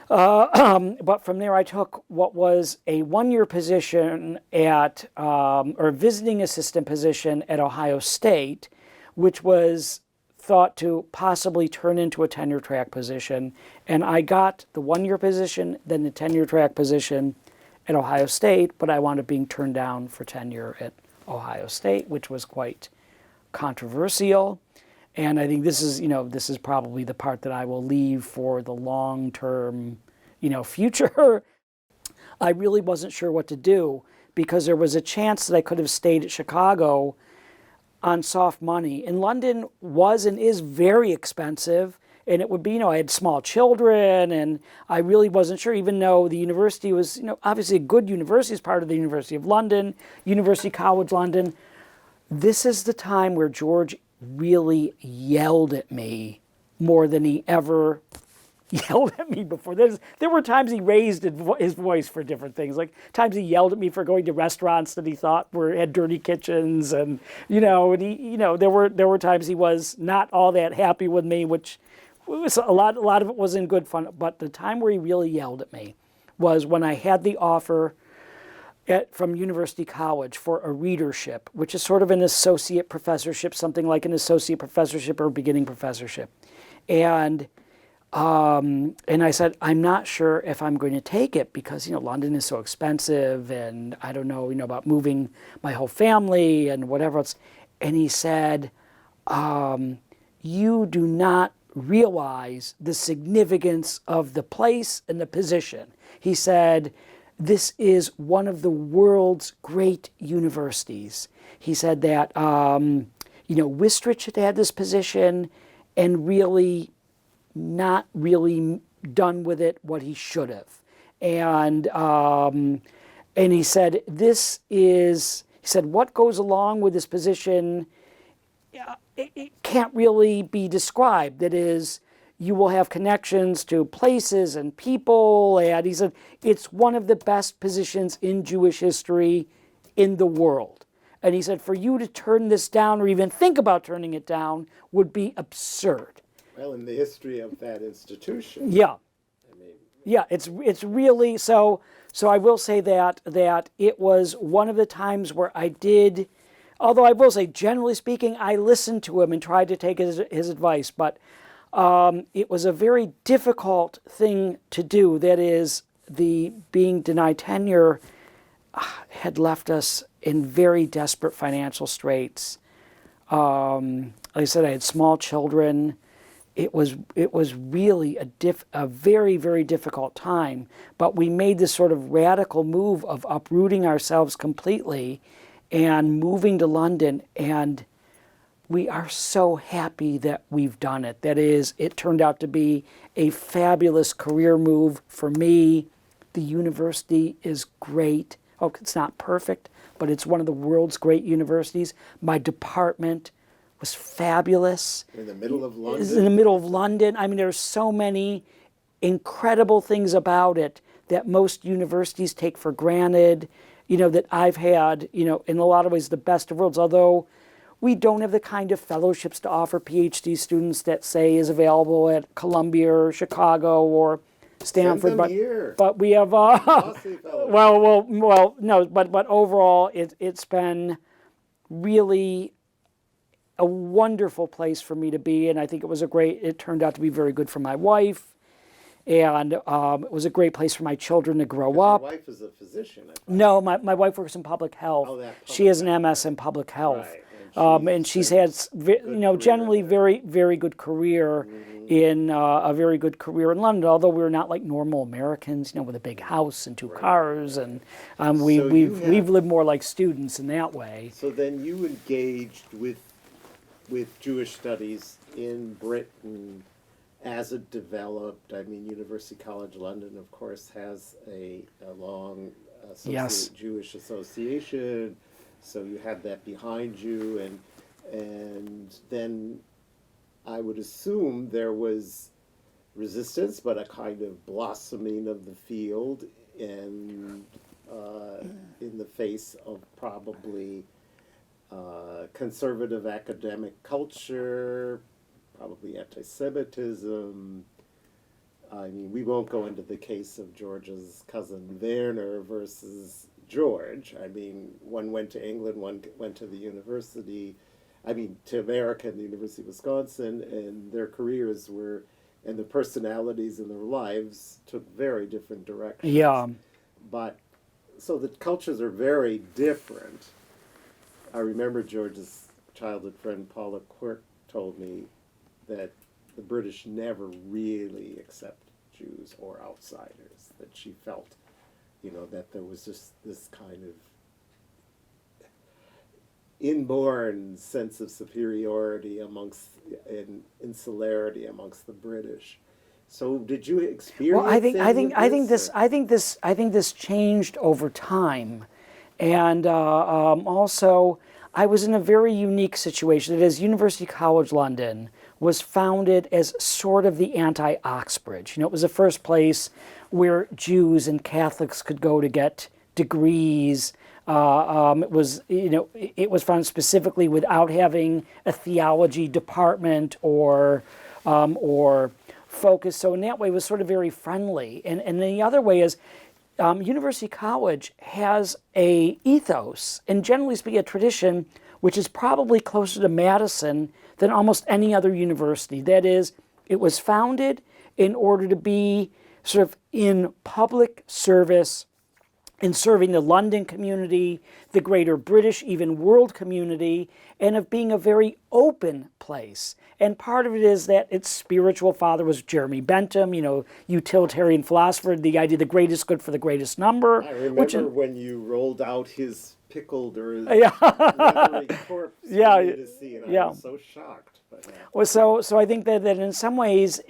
But from there, I took what was a one-year position at, or visiting assistant position at Ohio State, which was thought to possibly turn into a tenure track position. And I got the one-year position, then the tenure track position at Ohio State, but I wound up being turned down for tenure at Ohio State, which was quite controversial. And I think this is probably the part that I will leave for the long-term, future. I really wasn't sure what to do because there was a chance that I could have stayed at Chicago on soft money. And London was and is very expensive. And it would be, I had small children, and I really wasn't sure, even though the university was, obviously a good university, as part of the University of London, University College London. This is the time where George really yelled at me more than he ever yelled at me before. There were times he raised his voice for different things, like times he yelled at me for going to restaurants that he thought had dirty kitchens, and there were times he was not all that happy with me, which was a lot of it was in good fun. But the time where he really yelled at me was when I had the offer from University College for a readership, which is sort of an associate professorship, something like an associate professorship or beginning professorship. And I said, I'm not sure if I'm going to take it because, London is so expensive and I don't know, about moving my whole family and whatever else. And he said, you do not realize the significance of the place and the position. He said, this is one of the world's great universities. He said that, Wistrich had this position and really not really done with it what he should have. And he said, what goes along with this position, it can't really be described. That is, you will have connections to places and people. And he said, it's one of the best positions in Jewish history in the world. And he said, for you to turn this down or even think about turning it down would be absurd. Well, in the history of that institution. Yeah. Yeah, it's really, so I will say that it was one of the times where I did, although I will say, generally speaking, I listened to him and tried to take his advice, but it was a very difficult thing to do. That is, the being denied tenure had left us in very desperate financial straits. Like I said, I had small children. It was really a very, very difficult time. But we made this sort of radical move of uprooting ourselves completely and moving to London, and we are so happy that we've done it. That is, it turned out to be a fabulous career move for me. The university is great. Oh, it's not perfect, but it's one of the world's great universities. My department was fabulous. In the middle of London? It's in the middle of London. I mean, there's so many incredible things about it that most universities take for granted, that I've had, in a lot of ways, the best of worlds, although we don't have the kind of fellowships to offer PhD students that, say, is available at Columbia or Chicago or Stanford. Send them here. But we have, no, but overall, it's been really a wonderful place for me to be, and I think it turned out to be very good for my wife, and it was a great place for my children to grow up. Your wife is a physician, I thought. No, my wife works in public health. She has an MS in public health. Right. And she's had, generally very, very good career in a very good career in London. Although we're not like normal Americans, with a big house and two cars, and we've lived more like students in that way. So then you engaged with Jewish studies in Britain as it developed. I mean, University College London, of course, has a long Jewish association. So you had that behind you, and then I would assume there was resistance, but a kind of blossoming of the field, and in the face of probably conservative academic culture, probably anti-Semitism, I mean, we won't go into the case of George's cousin Werner versus George. I mean, one went to England, one went to the university, I mean, to America and the University of Wisconsin, and their careers were, and the personalities in their lives took very different directions. Yeah. But, so the cultures are very different. I remember George's childhood friend Paula Quirk told me that the British never really accept Jews or outsiders, that she felt, you know, that there was just this kind of inborn sense of superiority amongst, and insularity amongst the British. So did you experience Well, I think this changed over time, and also I was in a very unique situation. That is, University College London was founded as sort of the anti-Oxbridge. You know, it was the first place where Jews and Catholics could go to get degrees. It was, you know, it was founded specifically without having a theology department or focus. So in that way, it was sort of very friendly. And the other way is, University College has a ethos, and generally speaking, a tradition, which is probably closer to Madison than almost any other university. That is, it was founded in order to be sort of in public service in serving the London community, the greater British, even world community, and of being a very open place. And part of it is that its spiritual father was Jeremy Bentham, you know, utilitarian philosopher, the idea the greatest good for the greatest number. I remember when you rolled out his pickled or his leathery corpse for me to see, and I was so shocked. But, Well, so I think that in some ways,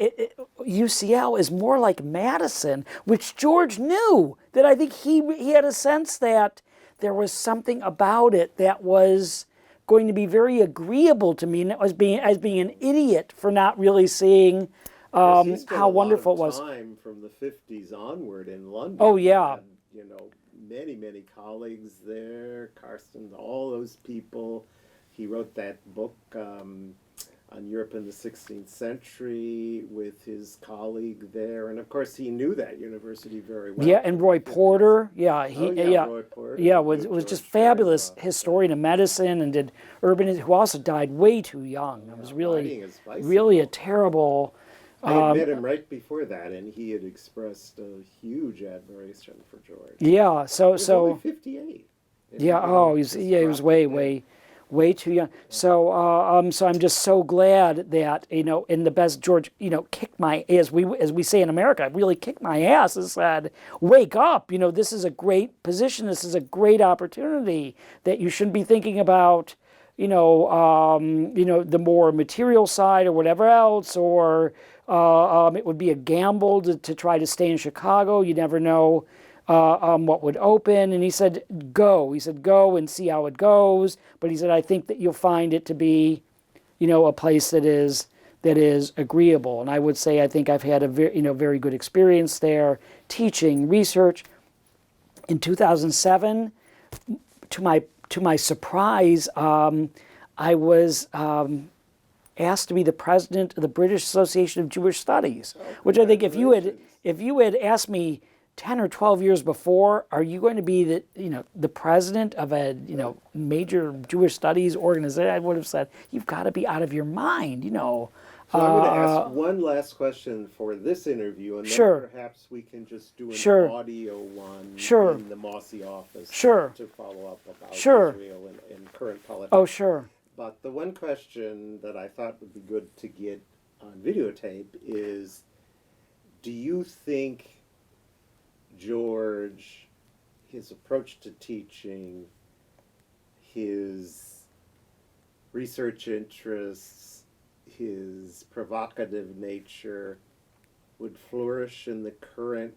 UCL is more like Madison, which George knew. That I think he had a sense that there was something about it that was going to be very agreeable to me, and it was as being an idiot for not really seeing how wonderful it was. Time from the 50s onward in London. Oh yeah. And, you know, many colleagues there, Carsten, all those people. He wrote that book on Europe in the 16th century with his colleague there, and of course he knew that university very well. Yeah, and Roy Porter, Roy Porter, was just fabulous historian of medicine, and did urban, who also died way too young. It was really a terrible. I had met him right before that, and he had expressed a huge admiration for George. Yeah, he was only 58. He was way too young. So I'm just so glad that, you know, in the best, George, you know, kicked my, as we say in America, really kicked my ass and said, wake up, you know, this is a great position, this is a great opportunity, that you shouldn't be thinking about, you know, the more material side or whatever else, or it would be a gamble to try to stay in Chicago. You never know what would open. And he said, go. He said, go and see how it goes. But he said, I think that you'll find it to be, you know, a place that is agreeable. And I would say, I think I've had a very good experience there, teaching, research. In 2007, to my surprise, I was asked to be the president of the British Association of Jewish Studies, which I think if you had asked me 10 or 12 years before, are you going to be the president of a major Jewish studies organization, I would have said, you've got to be out of your mind, you know. So I'm going to ask one last question for this interview, and then perhaps we can just do an audio one in the Mosse office to follow up about Israel and current politics. Oh, sure. But the one question that I thought would be good to get on videotape is, do you think George, his approach to teaching, his research interests, his provocative nature would flourish in the current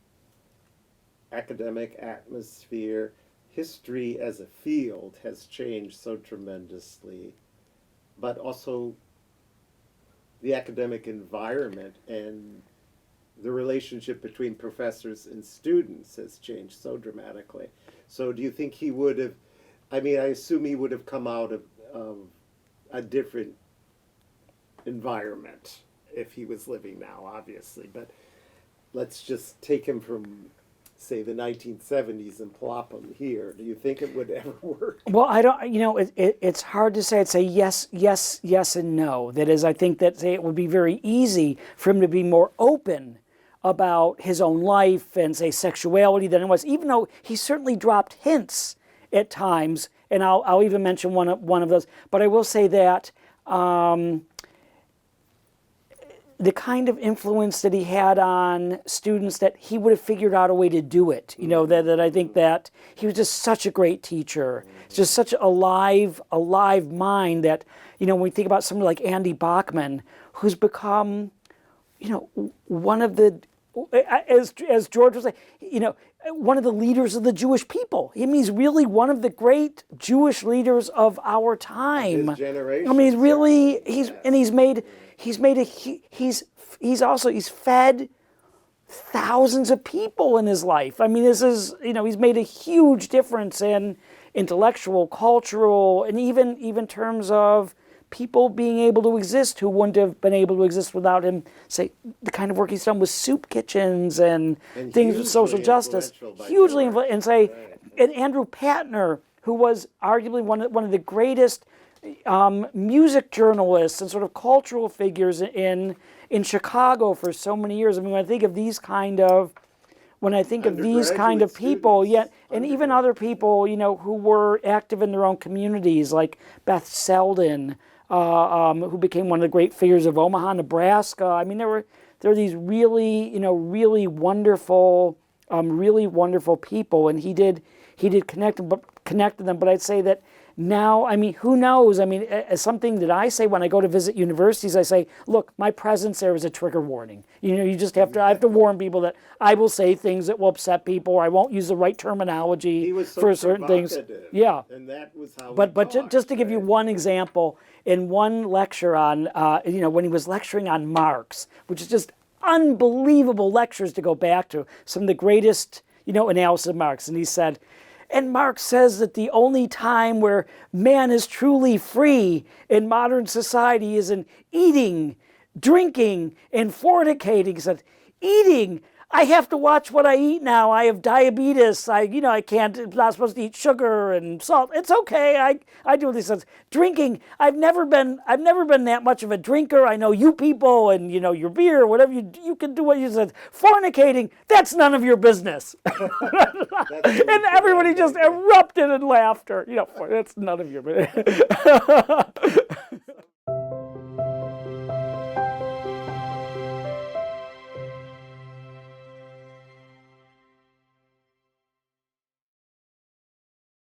academic atmosphere? History as a field has changed so tremendously, but also the academic environment and the relationship between professors and students has changed so dramatically. So do you think he would have, I mean, I assume he would have come out of a different environment if he was living now, obviously, but let's just take him from, say, the 1970s and plop him here. Do you think it would ever work? Well, I don't, it's hard to say. I'd say yes, yes, yes, and no. That is, I think that say, it would be very easy for him to be more open about his own life and, say, sexuality than it was, even though he certainly dropped hints at times, and I'll even mention one of those. But I will say that the kind of influence that he had on students, that he would have figured out a way to do it. That I think that he was just such a great teacher, just such a alive mind that, when we think about somebody like Andy Bachman, who's become, one of the, as George was saying, one of the leaders of the Jewish people. I mean, he's really one of the great Jewish leaders of our time. His generation. I mean, he's fed thousands of people in his life. I mean, this is, he's made a huge difference in intellectual, cultural, and even terms of people being able to exist who wouldn't have been able to exist without him. Say, the kind of work he's done with soup kitchens and things with social justice, hugely influential. And say, and Andrew Patner, who was arguably one of the greatest music journalists and sort of cultural figures in Chicago for so many years. I mean, when I think of these kind of people, and even other people, who were active in their own communities, like Beth Selden, who became one of the great figures of Omaha, Nebraska. I mean, there were these really, really wonderful people, and he did connect them. But I'd say that now, I mean, who knows? I mean, as something that I say when I go to visit universities, I say, look, my presence there is a trigger warning. You just have to, I have to warn people that I will say things that will upset people, or I won't use the right terminology for certain things. Yeah. And that was how just to give you one example, in one lecture on, when he was lecturing on Marx, which is just unbelievable lectures to go back to, some of the greatest, analysis of Marx. And he said, and Marx says that the only time where man is truly free in modern society is in eating, drinking, and fornicating. He said, eating, I have to watch what I eat now. I have diabetes. I can't, I'm not supposed to eat sugar and salt. It's okay. I do these things. Drinking, I've never been that much of a drinker. I know you people and, your beer, whatever you can do what you said. Fornicating, that's none of your business. And everybody just erupted in laughter. That's none of your business.